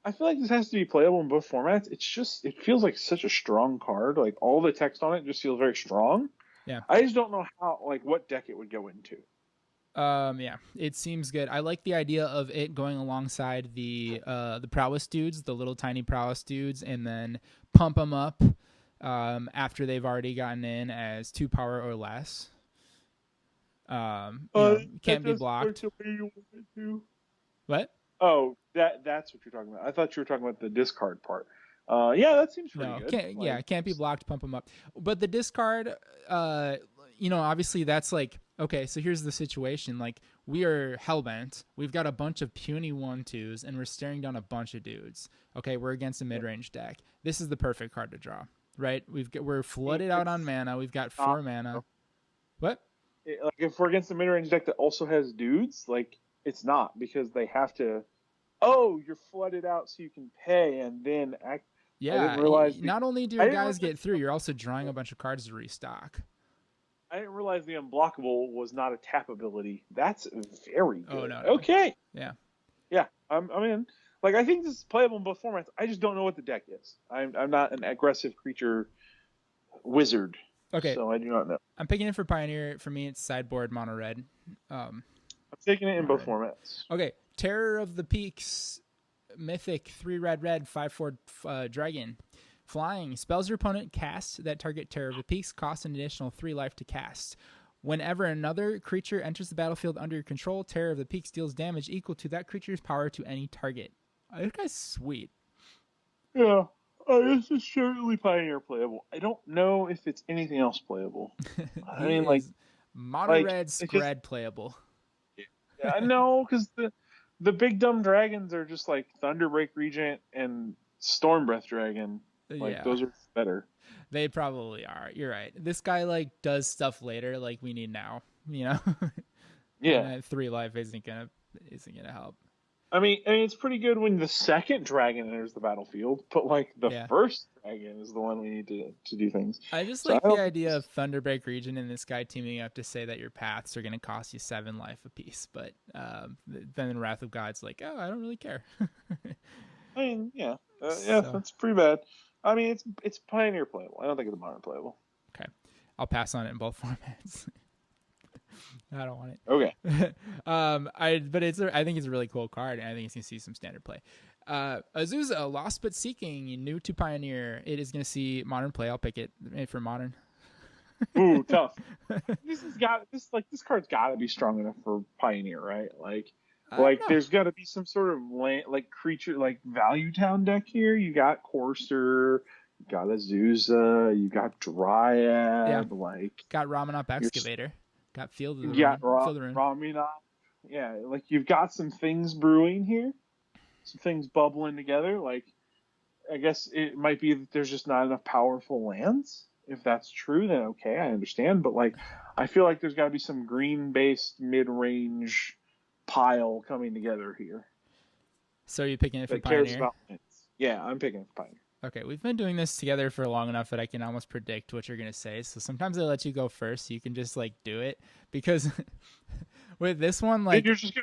I feel like this has to be playable in both formats. It feels like such a strong card. Like all the text on it just feels very strong. Yeah. I just don't know what deck it would go into. Yeah, it seems good. I like the idea of it going alongside the prowess dudes, the little tiny prowess dudes, and then pump them up after they've already gotten in as 2 power or less. Can't be blocked. What? Oh, that's what you're talking about. I thought you were talking about the discard part. Yeah, that seems pretty good. Can't be blocked, pump them up. But the discard, obviously that's like, okay, so here's the situation. Like, we are hellbent. We've got a bunch of puny 1/2s, and we're staring down a bunch of dudes. Okay, we're against a mid-range deck. This is the perfect card to draw, right? We're flooded out on mana. We've got 4 mana. What? Like, if we're against a mid-range deck that also has dudes, like, it's not, because they have to. Oh, you're flooded out, so you can pay and then act. Yeah. Not only do your guys get through, you're also drawing a bunch of cards to restock. I didn't realize the unblockable was not a tap ability. That's very good. Oh, no. Okay. Yeah. Yeah. I'm in. Like, I think this is playable in both formats. I just don't know what the deck is. I'm not an aggressive creature wizard. Okay. So I do not know. I'm picking it for Pioneer. For me, it's sideboard mono red. I'm taking it in both formats. Okay. Terror of the Peaks, mythic, 3 red, 5/4 dragon. Flying. Spells your opponent casts that target Terror of the Peaks cost an additional 3 life to cast. Whenever another creature enters the battlefield under your control, Terror of the Peaks deals damage equal to that creature's power to any target. This guy's sweet. Yeah. This is certainly Pioneer playable. I don't know if it's anything else playable. I mean, like, mono red spread playable. Yeah, I know, because the big dumb dragons are just like Thunderbreak Regent and Stormbreath Dragon. Like, those are better. They probably are. You're right. This guy like does stuff later, like we need now. Yeah. 3 life isn't gonna help. I mean, it's pretty good when the second dragon enters the battlefield, but like the Yeah. first dragon is the one we need to do things. I just So I like the don't think idea this. of Thunderbreak region and this guy teaming up to say that your paths are going to cost you 7 life apiece, but then Wrath of God's like, oh, I don't really care. I mean, yeah, yeah, So that's pretty bad. I mean, it's Pioneer playable. I don't think it's Modern playable. okay, I'll pass on it in both formats. I don't want Okay. it. I think it's a really cool card, and I think it's gonna see some standard play. Azusa, Lost but Seeking, new to Pioneer. It is gonna see Modern play. I'll pick it for Modern. Ooh, tough. This card's got to be strong enough for Pioneer, right? I don't know. There's got to be some sort of land, like creature, like Value Town deck here. You got Courser, you got Azusa, you got Yeah, Dryad, like got Ramanop you're Excavator. Got Field of the you got Rune. Field of the Rune. Raminov. Yeah, like you've got some things brewing here, some things bubbling together. Like I guess it might be that there's just not enough powerful lands. If that's true, then okay, I understand. But like, I feel like there's got to be some green-based mid-range pile coming together here So are you picking it for that cares Pioneer? about lands. Yeah, I'm picking Pioneer. Okay, we've been doing this together for long enough that I can almost predict what you're gonna say. So sometimes I let you go first, so you can just like do it. Because with this one, Then like, you're just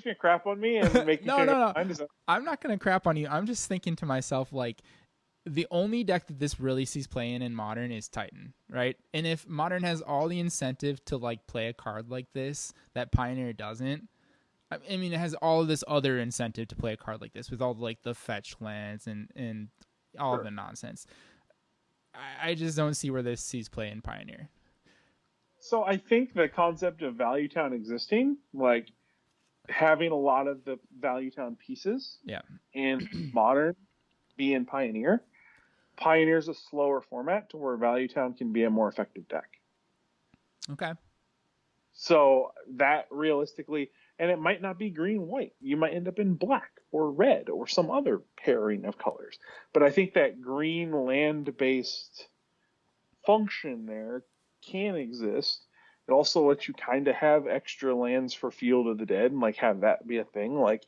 gonna crap on me and make me no, change no, my no, mind. Is that... I'm not gonna crap on you. I'm just thinking to myself, like, the only deck that this really sees playing in Modern is Titan, right? And if Modern has all the incentive to like play a card like this that Pioneer doesn't, I mean, it has all of this other incentive to play a card like this with all like the fetch lands and all of Sure. the nonsense. I just don't see where this sees play in Pioneer. So I think the concept of Value Town existing, like having a lot of the Value Town pieces Yeah. in Modern be in Pioneer. Pioneer's a slower format to where Value Town can be a more effective deck. Okay. So that realistically, and it might not be green white. You might end up in black or red or some other pairing of colors. But I think that green land based function there can exist. It also lets you kind of have extra lands for Field of the Dead and like have that be a thing. Like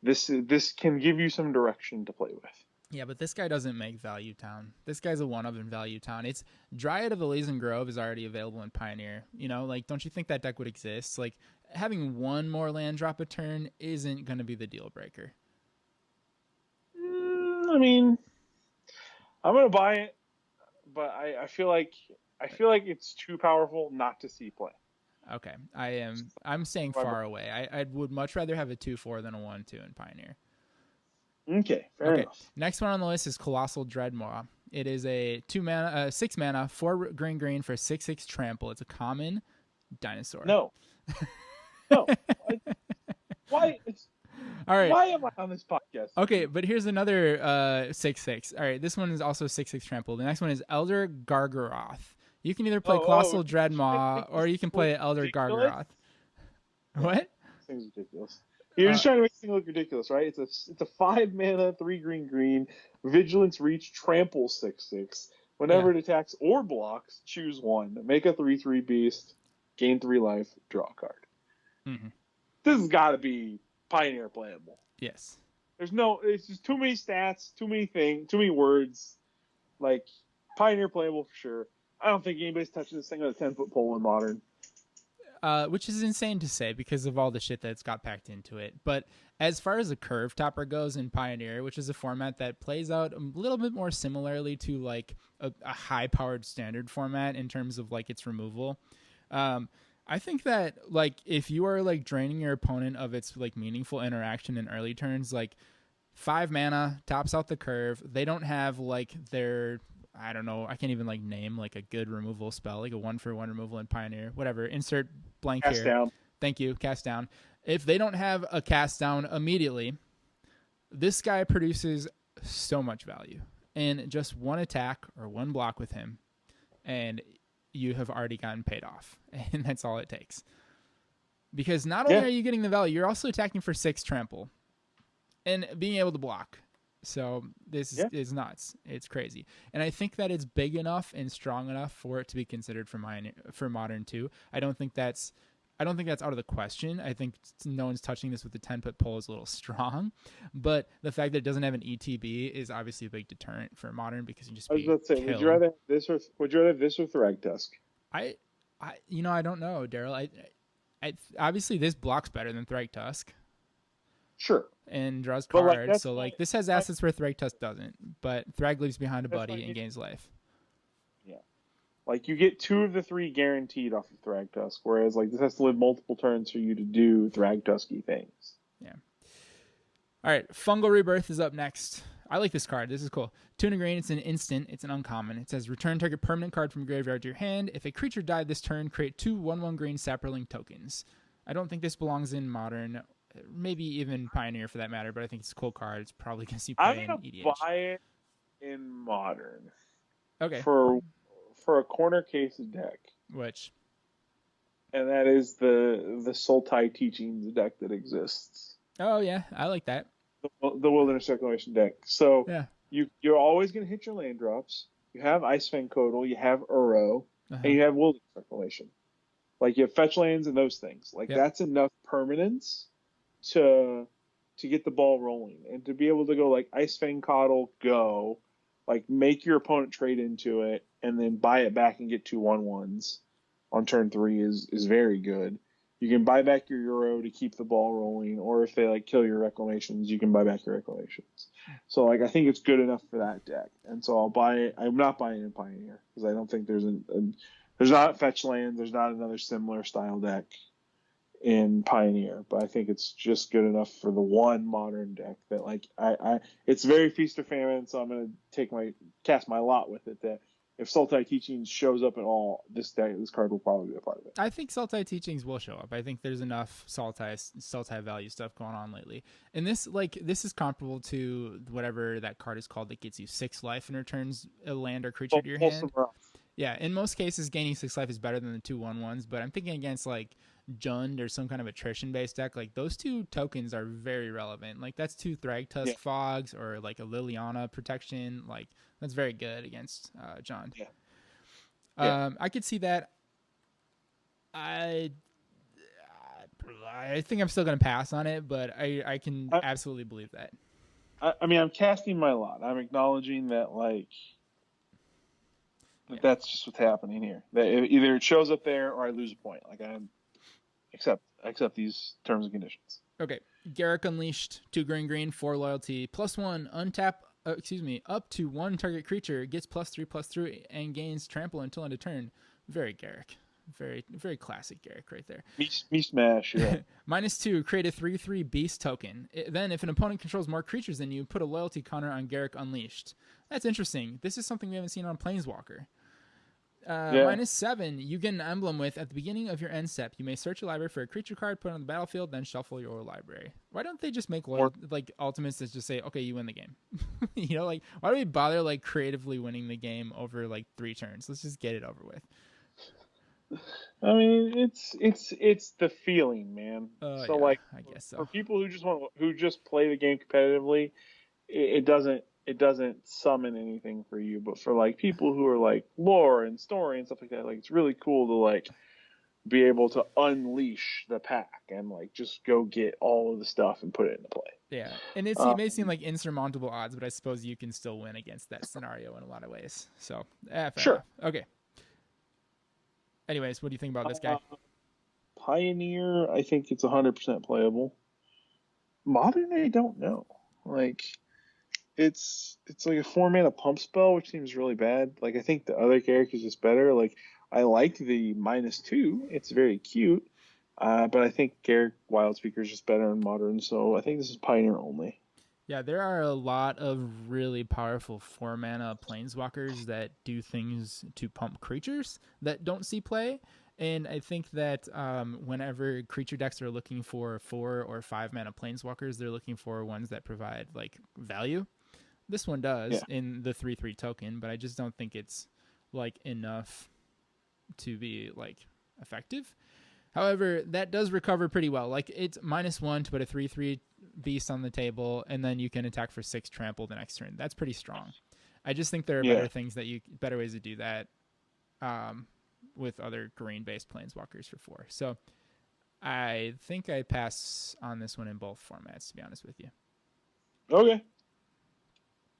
this can give you some direction to play with. Yeah, but this guy doesn't make Value Town. This guy's a one-of in Value Town. It's Dryad of Elysian Grove is already available in Pioneer. You know, like, don't you think that deck would exist? Like, having one more land drop a turn isn't going to be the deal breaker. I mean, I'm gonna buy it, but I feel like it's too powerful not to see play. Okay, I'm staying far away. I would much rather have a 2/4 than a 1/2 in Pioneer. Okay, fair Okay, enough. next one on the list is Colossal Dreadmaw. It is a 6 mana, 4 green for 6/6 trample. It's a common dinosaur. No, no. Why? All right. Why am I on this podcast? Okay, but here's another 6/6. All right, this one is also 6/6 trample. The next one is Elder Gargaroth. You can either play Colossal Dreadmaw or you can play Elder ridiculous? Gargaroth. What? This thing's ridiculous. You're just trying to make this thing look ridiculous, right? It's a 5 mana, 3 green, vigilance reach, trample 6/6. Whenever it attacks or blocks, choose one. Make a 3/3 beast, gain 3 life, draw a card. Mm-hmm. This has got to be Pioneer playable. Yes. It's just too many stats, too many things, too many words. Like, Pioneer playable for sure. I don't think anybody's touching this thing on a 10-foot pole in Modern. Which is insane to say because of all the shit that's got packed into it. But as far as a curve topper goes in Pioneer, which is a format that plays out a little bit more similarly to like a high-powered standard format in terms of like its removal, I think that like if you are like draining your opponent of its like meaningful interaction in early turns, like 5 mana tops out the curve. They don't have like their, I don't know, I can't even like name like a good removal spell, like a 1-for-1 removal in Pioneer, whatever. Insert blank Cast here. down. Thank you. Cast down. If they don't have a cast down immediately, this guy produces so much value. And just one attack or one block with him, and you have already gotten paid off. And that's all it takes. Because not only are you getting the value, you're also attacking for 6 trample and being able to block. So this is nuts. It's crazy. And I think that it's big enough and strong enough for it to be considered for Modern too. I don't think that's I don't think that's out of the question. I think no one's touching this with the 10-foot pole is a little strong, but the fact that it doesn't have an ETB is obviously a big deterrent for modern because you just I was be about to say, killed. would you rather have this or Thragtusk? I, I don't know, Darrel. I obviously this blocks better than Thragtusk Sure, and draws but like cards. that's So fine. like this has assets where Thragtusk doesn't, but Thrag leaves behind a That's buddy and fine. gains life. Yeah, like you get 2 of the 3 guaranteed off of Thragtusk, whereas like this has to live multiple turns for you to do Thragtusky things. Yeah. All right, Fungal Rebirth is up next. I like this card. This is cool. 2 and a green. It's an instant. It's an uncommon. It says return target permanent card from graveyard to your hand. If a creature died this turn, create 2 1/1 green Saproling tokens. I don't think this belongs in Modern, maybe even Pioneer for that matter, but I think it's a cool card. It's probably going to see I'm play in gonna EDH. buy it in Modern Okay. for a corner case deck, Which? and that is the Sultai Teachings deck that exists. Oh, yeah. I like that. The Wilderness Reclamation deck. So Yeah. you're always going to hit your land drops. You have Ice-Fang Coatl, you have Uro, Uh-huh. and you have Wilderness Reclamation. Like you have fetch lands and those things. Like Yep. that's enough permanence to get the ball rolling and to be able to go like Ice-Fang Coatl, go, like make your opponent trade into it and then buy it back and get 2/1/1s on turn 3 is very good. You can buy back your Euro to keep the ball rolling, or if they like kill your reclamations, you can buy back your reclamations. So like I think it's good enough for that deck, and so I'll buy it. I'm not buying it in Pioneer because I don't think there's not fetch land. There's not another similar style deck in Pioneer, but I think it's just good enough for the one modern deck that like I it's very feast or famine. So I'm gonna cast my lot with it that if Sultai Teachings shows up at all, this card will probably be a part of it. I think Sultai Teachings will show up. I think there's enough Sultai value stuff going on lately. And this is comparable to whatever that card is called that gets you 6 life and returns a land or creature to your hand. Yeah, in most cases, gaining 6 life is better than the 2/1/1s, but I'm thinking against like Jund or some kind of attrition based deck, like those 2 tokens are very relevant. Like that's 2 Thragtusk Fogs or like a Liliana protection. Like that's very good against Jund. Yeah. I could see that. I think I'm still going to pass on it, but I can absolutely believe that. I mean, I'm casting my lot. I'm acknowledging that, that's just what's happening here. That either it shows up there or I lose a point. Like I accept these terms and conditions. Okay, Garruk Unleashed, 2 green, 4 loyalty, +1 untap. Up to 1 target creature gets +3/+3 and gains trample until end of turn. Very Garruk. Very, very classic Garruk right there. Me smash, yeah. -2, create a 3/3 beast token. Then, if an opponent controls more creatures than you, put a loyalty counter on Garruk Unleashed. That's interesting. This is something we haven't seen on Planeswalker. -7, you get an emblem with, at the beginning of your end step, you may search your library for a creature card, put it on the battlefield, then shuffle your library. Why don't they just make ultimates that just say, okay, you win the game? Like, why do we bother like creatively winning the game over like 3 turns? Let's just get it over with. I mean, it's the feeling, man. So I guess so. For people who just play the game competitively, it doesn't summon anything for you. But for like people who are like lore and story and stuff like that, like it's really cool to like be able to unleash the pack and like just go get all of the stuff and put it into play. Yeah, and it may seem like insurmountable odds, but I suppose you can still win against that scenario in a lot of ways. So, fair enough. Okay. Anyways, what do you think about this guy? Pioneer, I think it's 100% playable. Modern, I don't know. Like, it's like a 4-mana pump spell, which seems really bad. Like, I think the other character is just better. Like, I like the -2. It's very cute. But I think Garruk Wildspeaker is just better in Modern, so I think this is Pioneer only. Yeah, there are a lot of really powerful 4-mana planeswalkers that do things to pump creatures that don't see play. And I think that whenever creature decks are looking for 4 or 5-mana planeswalkers, they're looking for ones that provide like value. This one does in the 3/3 token, but I just don't think it's like enough to be like effective. However, that does recover pretty well. Like it's -1 to put a 3/3 beast on the table, and then you can attack for 6 trample the next turn. That's pretty strong. I just think there are better ways to do that with other green-based planeswalkers for 4. So I think I pass on this one in both formats, to be honest with you. Okay.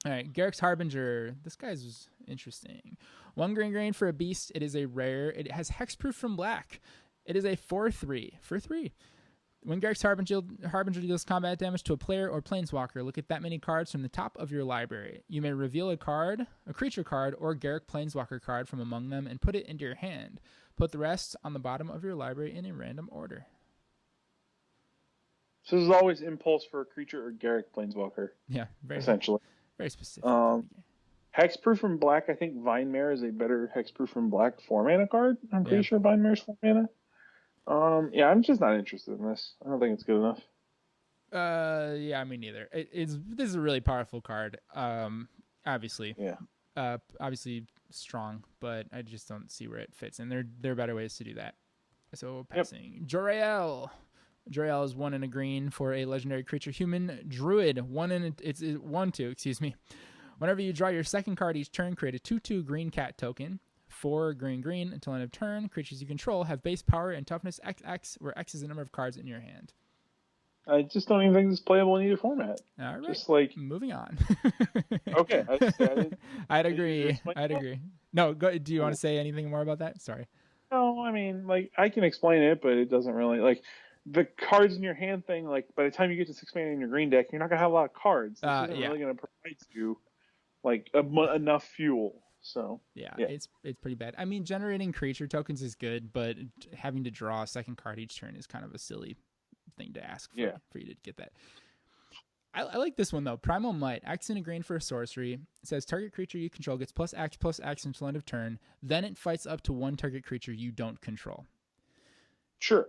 All right, Garrick's Harbinger. This guy's interesting. 1 green for a beast. It is a rare. It has hexproof from black. It is a 4/3 for 3. When Garrick's Harbinger deals combat damage to a player or planeswalker, look at that many cards from the top of your library. You may reveal a creature card, or Garrick Planeswalker card from among them and put it into your hand. Put the rest on the bottom of your library in a random order. So this is always impulse for a creature or Garrick Planeswalker. Yeah, essentially. Very specific. Hexproof from black. I think Vine Mare is a better Hexproof from black 4-mana card. I'm pretty sure Vine Mare is 4-mana. Yeah, I'm just not interested in this. I don't think it's good enough. Yeah, me neither. This is a really powerful card. Obviously. Yeah. Obviously strong, but I just don't see where it fits, and there are better ways to do that. So passing. Yep. Darrel. Darrel is 1 and a green for a legendary creature human druid. It's 1/2. Excuse me. Whenever you draw your second card each turn, create a 2/2 green cat token. 4 green until end of turn. Creatures you control have base power and toughness XX, where X is the number of cards in your hand. I just don't even think this is playable in either format. All right. Just like moving on. Okay. I'd agree. No, do you want to say anything more about that? Sorry. No, I mean, like, I can explain it, but it doesn't really, like, the cards in your hand thing, like, by the time you get to 6 mana in your green deck, you're not going to have a lot of cards. This isn't really going to provide you, like, enough fuel. So yeah, it's pretty bad. I mean, generating creature tokens is good, but having to draw a second card each turn is kind of a silly thing to ask for you to get that. I like this one though. Primal Might. X and a green for a sorcery. It says target creature you control gets +X until end of turn. Then it fights up to 1 target creature you don't control. Sure.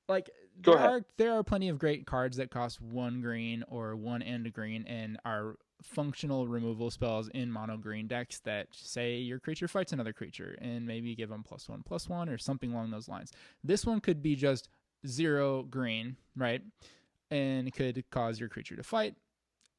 Like there are plenty of great cards that cost 1 green or 1 and a green and are functional removal spells in mono green decks that say your creature fights another creature and maybe give them +1/+1 or something along those lines. This one could be just 0 green, right? And it could cause your creature to fight.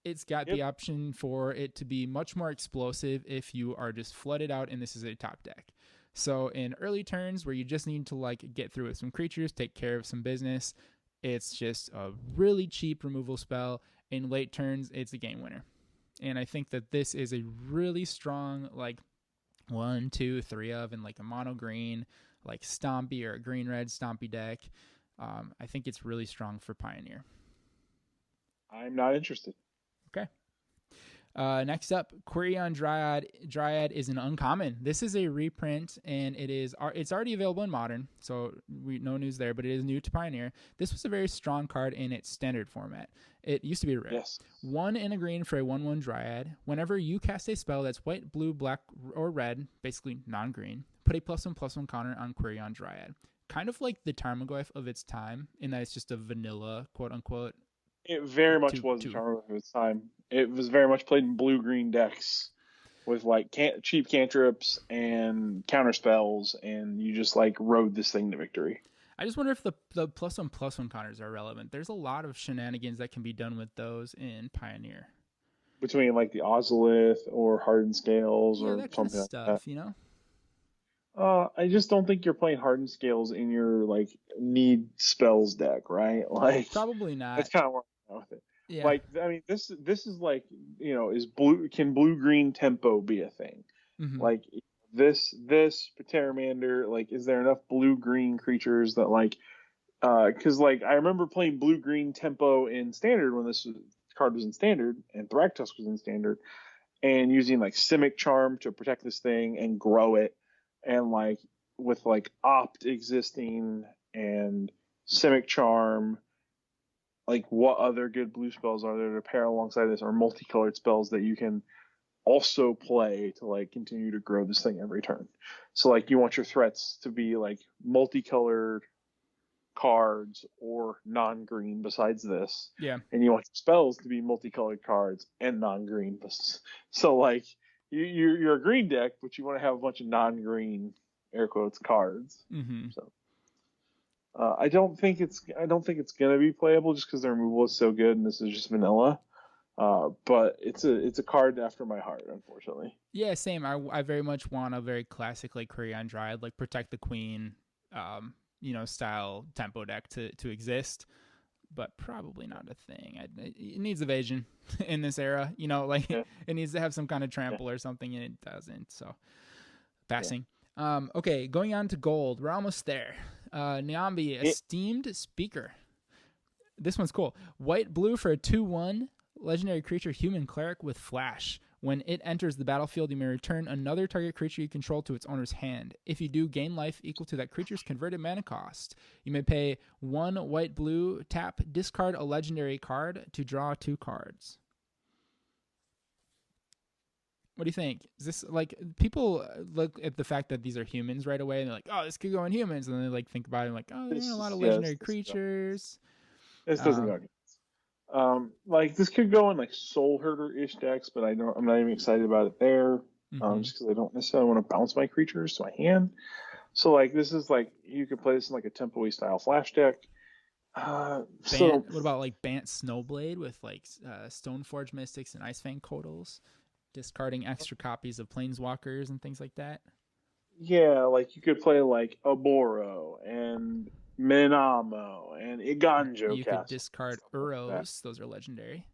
It's got the option for it to be much more explosive if you are just flooded out and this is a top deck. So in early turns where you just need to like get through with some creatures, take care of some business, it's just a really cheap removal spell. In late turns, it's a game winner. And I think that this is a really strong, like 1, 2, 3 of in like a mono green, like Stompy or a green red Stompy deck. I think it's really strong for Pioneer. I'm not interested. Okay. Next up, Quirion Dryad. Dryad is an uncommon. This is a reprint, and it's already available in Modern, so no news there, but it is new to Pioneer. This was a very strong card in its standard format. It used to be rare. Yes. 1 and a green for a 1/1 Dryad. Whenever you cast a spell that's white, blue, black, or red, basically non-green, put a +1/+1 counter on Quirion Dryad. Kind of like the Tarmogoyf of its time, in that it's just a vanilla, quote-unquote. It very much was a Tarmogoyf of its time. It was very much played in blue-green decks with like cheap cantrips and counter spells, and you just like rode this thing to victory. I just wonder if the +1/+1 counters are relevant. There's a lot of shenanigans that can be done with those in Pioneer. Between like the Ozolith or Hardened Scales or that something kind of stuff, like that. you know? I just don't think you're playing Hardened Scales in your like need spells deck, right? Like probably not. That's kind of where I'm with it. Yeah. Like, I mean, this is like, you know, can blue-green tempo be a thing? Mm-hmm. Like this Pteramander, like, is there enough blue-green creatures that like, because like I remember playing blue-green tempo in Standard when card was in Standard and Thragtusk was in Standard, and using like Simic Charm to protect this thing and grow it, and like with like Opt existing and Simic Charm. Like, what other good blue spells are there to pair alongside this, or multicolored spells that you can also play to like continue to grow this thing every turn? So like, you want your threats to be like multicolored cards or non-green besides this, and you want your spells to be multicolored cards and non-green. So like, you're a green deck, but you want to have a bunch of non-green air quotes cards. Mm-hmm. So. I don't think it's gonna be playable just because the removal is so good and this is just vanilla. But it's a card after my heart, unfortunately. Yeah, same. I very much want a very classic like Quirion Dryad, like protect the queen, style tempo deck to exist, but probably not a thing. It needs evasion in this era. Like Yeah, it needs to have some kind of yeah, trample or something, and it doesn't. So yeah. passing. Okay, going on to gold. We're almost there. Nyambi, It, esteemed speaker. This one's cool. White blue for a 2/1 legendary creature, human cleric with flash. When it enters the battlefield, you may return another target creature you control to its owner's hand. If you do, gain life equal to that creature's converted mana cost. You may pay 1 white blue, tap, discard a legendary card to draw 2 cards. What do you think? Is this like people look at the fact that these are humans right away and they're like, oh, this could go in humans, and then they like think about it and like, oh, there are a lot of legendary creatures. this doesn't go. Like this could go in like Soul Herder ish decks, but I'm not even excited about it there. Just because I don't necessarily want to bounce my creatures to my hand. So like this is like you could play this in like a Tempo style flash deck. What about like Bant Snowblade with like Stoneforge Mystics and Icefang Codals, discarding extra copies of Planeswalkers and things like that? yeah, like you could play like Aboro and Minamo and Iganjo You could Castle. discard Like Uros; those are legendary.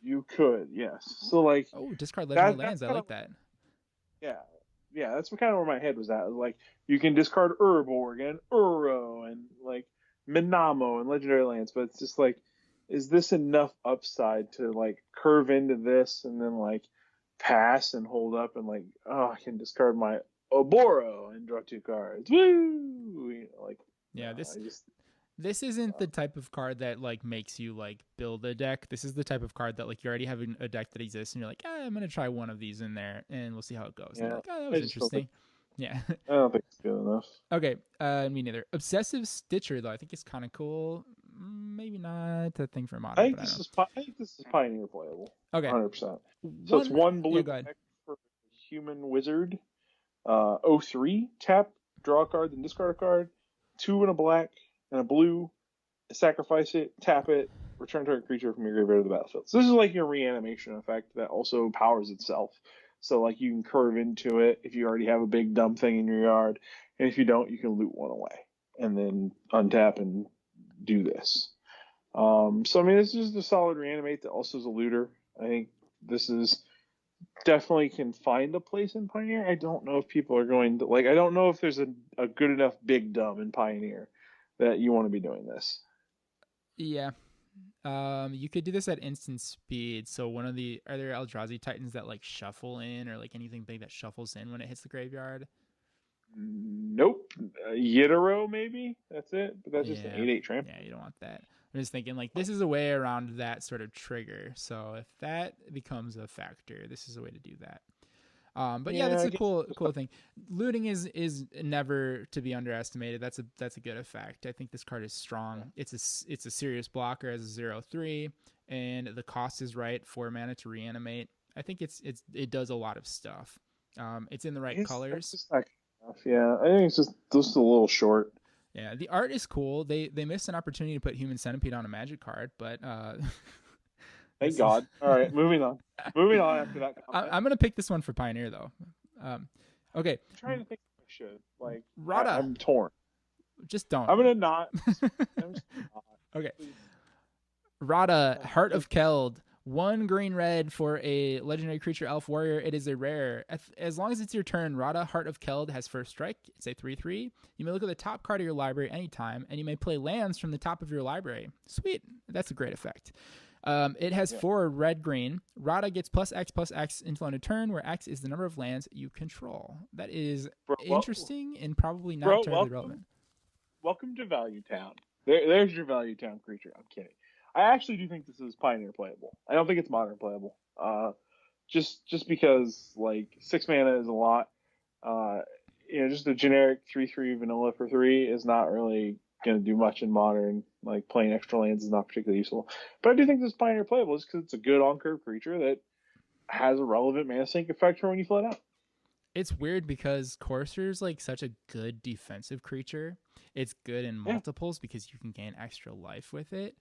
you could, yes. So like Oh, discard legendary that's lands. I kind like of that. yeah. Yeah, that's kind of where my head was at. Like you can discard Urborg and Uro and like Minamo and legendary lands, but it's just like is this enough upside to like curve into this and then like pass and hold up and like I can discard my Oboro and draw 2 cards. Woo! Like Yeah, I just this isn't the type of card that like makes you like build a deck. This is the type of card that like you already have a deck that exists and you're like, I'm gonna try one of these in there and we'll see how it goes. And you're yeah. like, oh, that I was just don't think interesting. Yeah. I don't think it's good enough. Okay. Me neither. Obsessive Stitcher though, I think it's kind of cool. Maybe not a thing for modern, but I don't I think this is Pioneer playable. know. Okay. 100%. So it's One. one Yeah. blue Go ahead. deck for Human Wizard. 03, tap, draw a card, then discard a card. 2 and a black and a blue. Sacrifice it, tap it, return target creature from your graveyard to the battlefield. So this is like your reanimation effect that also powers itself. So like you can curve into it if you already have a big dumb thing in your yard, and if you don't, you can loot one away and then untap and do this. So I mean, this is a solid reanimate that also is a looter. I think this is definitely can find a place in Pioneer. I don't know if people are going to like. I don't know if there's a good enough big dumb in Pioneer that you want to be doing this. Yeah. You could do this at instant speed. So are there Eldrazi Titans that like shuffle in or like anything big that shuffles in when it hits the graveyard? Nope. Yitaro maybe. That's it. But that's just an Yeah. 8/8 tramp. Yeah, you don't want that. I'm just thinking like this is a way around that sort of trigger. So if that becomes a factor, this is a way to do that. But yeah, that's I a guess. cool thing. Looting is never to be underestimated. That's a good effect. I think this card is strong. It's a serious blocker as a 0/3, and the cost is right, 4 mana to reanimate. I think it does a lot of stuff. It's in the I right guess that's colors. just not good enough. Yeah, I think it's just a little short. Yeah, the art is cool. They missed an opportunity to put Human Centipede on a Magic card, but Thank God. All right, moving on. Moving on after that comment. I'm gonna pick this one for Pioneer though. Okay, I'm trying to think if I should. Like, Rada. I'm torn. Just don't. I'm gonna not. I'm just not. Okay. Please. Rada, Heart of Keld. 1 green red for a legendary creature elf warrior. It is a rare. As long as it's your turn, Rada, Heart of Keld has first strike. It's a 3/3. You may look at the top card of your library anytime, and you may play lands from the top of your library. Sweet. That's a great effect. It has 4 red-green. Rada gets +X until end of turn, where X is the number of lands you control. That is interesting and probably not terribly relevant. Welcome to Value Town. There's your Value Town creature. I'm kidding. I actually do think this is Pioneer playable. I don't think it's Modern playable. Just because like 6 mana is a lot. Just a generic 3/3 vanilla for 3 is not really going to do much in Modern. Like playing extra lands is not particularly useful. But I do think this is Pioneer playable just because it's a good on-curve creature that has a relevant mana sink effect for when you float out. It's weird because Courser's like such a good defensive creature. It's good in multiples because you can gain extra life with it.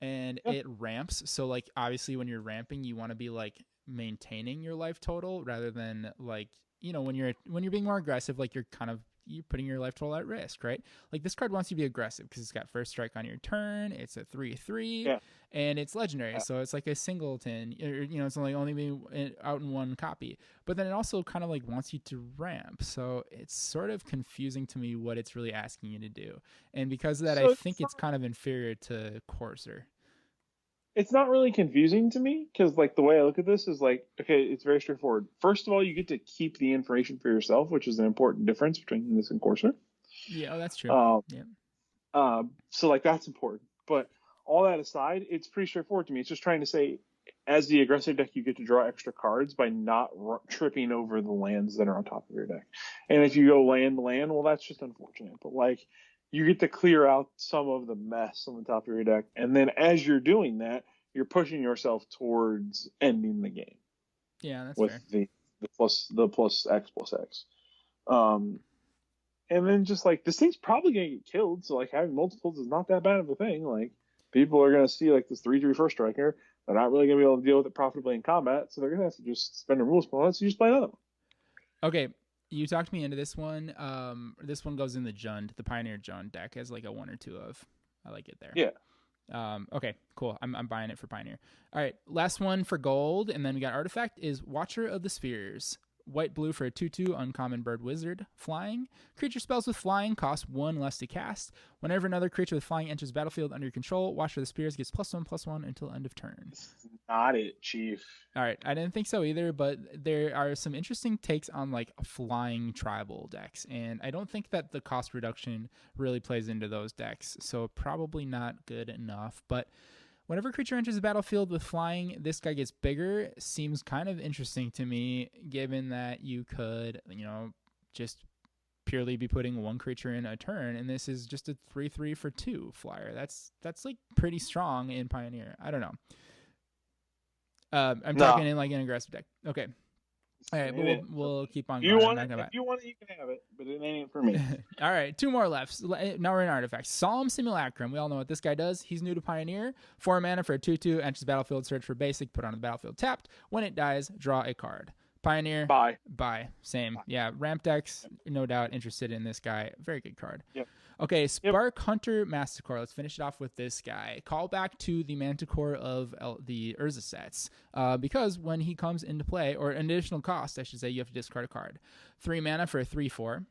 And it ramps. So like obviously when you're ramping, you want to be like maintaining your life total rather than like, when you're being more aggressive, like you're kind of you're putting your life total at risk, right? Like this card wants you to be aggressive because it's got first strike on your turn. It's a 3/3, Yeah. and it's legendary, Yeah. so it's like a singleton. It's only being out in one copy. But then it also kind of like wants you to ramp, so it's sort of confusing to me what it's really asking you to do. And because of that, I think it's kind of inferior to Courser. It's not really confusing to me because like the way I look at this is like, okay, it's very straightforward. First of all, you get to keep the information for yourself, which is an important difference between this and Corsair. Yeah, that's true. So like that's important. But all that aside, it's pretty straightforward to me. It's just trying to say, as the aggressive deck, you get to draw extra cards by not tripping over the lands that are on top of your deck. And if you go land, well, that's just unfortunate. But like, you get to clear out some of the mess on the top of your deck, and then as you're doing that, you're pushing yourself towards ending the game. Yeah, that's with fair. the plus X. And then just like this thing's probably gonna get killed, so like having multiples is not that bad of a thing. Like people are gonna see like this 3/3 first striker, they're not really gonna be able to deal with it profitably in combat, so they're gonna have to just spend a rules points and just play another one. Okay, you talked me into this one. This one goes in the Jund, the Pioneer Jund deck as like a 1 or 2 of. I like it there. Yeah. Okay, cool. I'm buying it for Pioneer. All right, last one for gold, and then we got Artifact is Watcher of the Spheres. White blue for a 2/2 uncommon bird wizard. Flying. Creature spells with flying cost 1 less to cast. Whenever another creature with flying enters the battlefield under your control, Watcher of the Spheres gets +1/+1 until end of turn. This is not it, Chief. All right, I didn't think so either, but there are some interesting takes on like flying tribal decks, and I don't think that the cost reduction really plays into those decks, so probably not good enough. But whenever a creature enters the battlefield with flying, this guy gets bigger. Seems kind of interesting to me, given that you could, just purely be putting one creature in a turn, and this is just a 3/3 for 2 flyer. That's like pretty strong in Pioneer. I don't know. I'm talking in like an aggressive deck. Okay. All right, we'll keep on going. If you want it, you can have it, but it ain't for me. All right, 2 more left. Now we're in Artifacts. Solemn Simulacrum. We all know what this guy does. He's new to Pioneer. 4 mana for a 2/2. Enters the battlefield, search for basic, put on the battlefield tapped. When it dies, draw a card. Pioneer. Bye. Same. Bye. Yeah, ramp decks, no doubt interested in this guy. Very good card. Yep. Okay, Spark Hunter Masticore. Let's finish it off with this guy. Call back to the Manticore of the Urza sets, because when he comes into play, or an additional cost, I should say, you have to discard a card. 3 mana for a 3/4.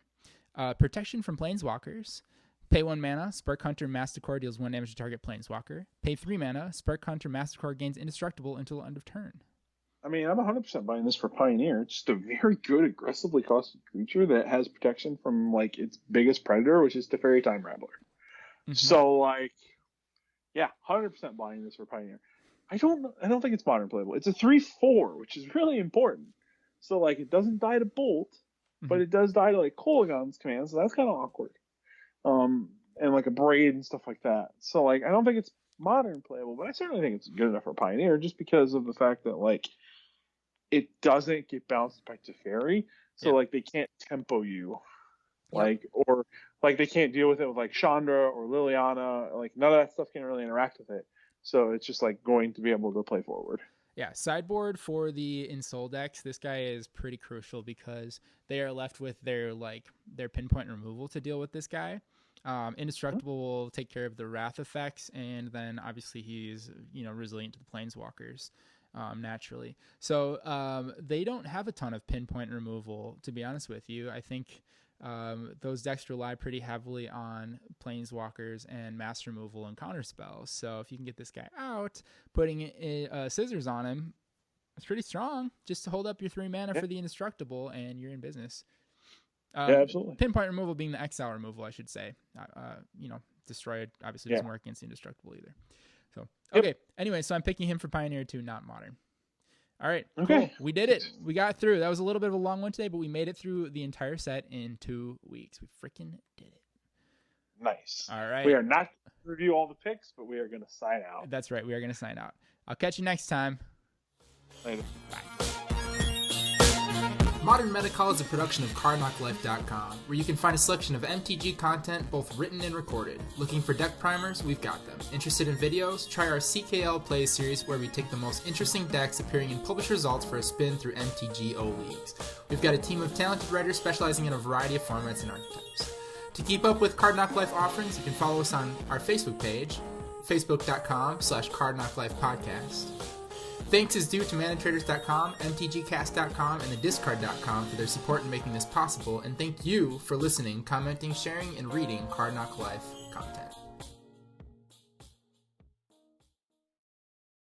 Protection from Planeswalkers. Pay 1 mana, Spark Hunter Masticore deals 1 damage to target Planeswalker. Pay 3 mana, Spark Hunter Masticore gains indestructible until end of turn. I mean, I'm 100% buying this for Pioneer. It's just a very good, aggressively costed creature that has protection from like its biggest predator, which is Teferi Time Rattler. Mm-hmm. So, like, yeah, 100% buying this for Pioneer. I don't think it's modern playable. It's a 3/4, which is really important. So, like, it doesn't die to Bolt, but it does die to like Kolaghan's command, so that's kind of awkward. And like a Braid and stuff like that. So, like, I don't think it's modern playable, but I certainly think it's good enough for Pioneer, just because of the fact that like it doesn't get bounced by Teferi, so like they can't tempo you, like or like they can't deal with it with like Chandra or Liliana. Like none of that stuff can really interact with it, so it's just like going to be able to play forward. Yeah, sideboard for the Ensoul decks, this guy is pretty crucial because they are left with their pinpoint removal to deal with this guy. Indestructible will take care of the wrath effects, and then obviously he's resilient to the Planeswalkers naturally. So they don't have a ton of pinpoint removal, to be honest with you. I think those decks rely pretty heavily on Planeswalkers and mass removal and counter spells. So if you can get this guy out, putting scissors on him, it's pretty strong. Just to hold up your 3 mana for the indestructible, and you're in business. Yeah, absolutely. Pinpoint removal being the exile removal, I should say. Destroyed obviously doesn't work against indestructible either. So okay. Anyway, so I'm picking him for Pioneer 2, not Modern. All right. Okay. Cool. We did it. We got through. That was a little bit of a long one today, but we made it through the entire set in 2 weeks. We freaking did it. Nice. All right. We are not going to review all the picks, but we are going to sign out. That's right. We are going to sign out. I'll catch you next time. Later. Bye. Modern Metacall is a production of CardKnockLife.com, where you can find a selection of MTG content, both written and recorded. Looking for deck primers? We've got them. Interested in videos? Try our CKL Play series, where we take the most interesting decks appearing in published results for a spin through MTGO leagues. We've got a team of talented writers specializing in a variety of formats and archetypes. To keep up with Card Knock Life offerings, you can follow us on our Facebook page, facebook.com/CardKnockLifePodcast. Thanks is due to ManaTraders.com, MTGcast.com, and thediscard.com for their support in making this possible, and thank you for listening, commenting, sharing, and reading Card Knock Life content.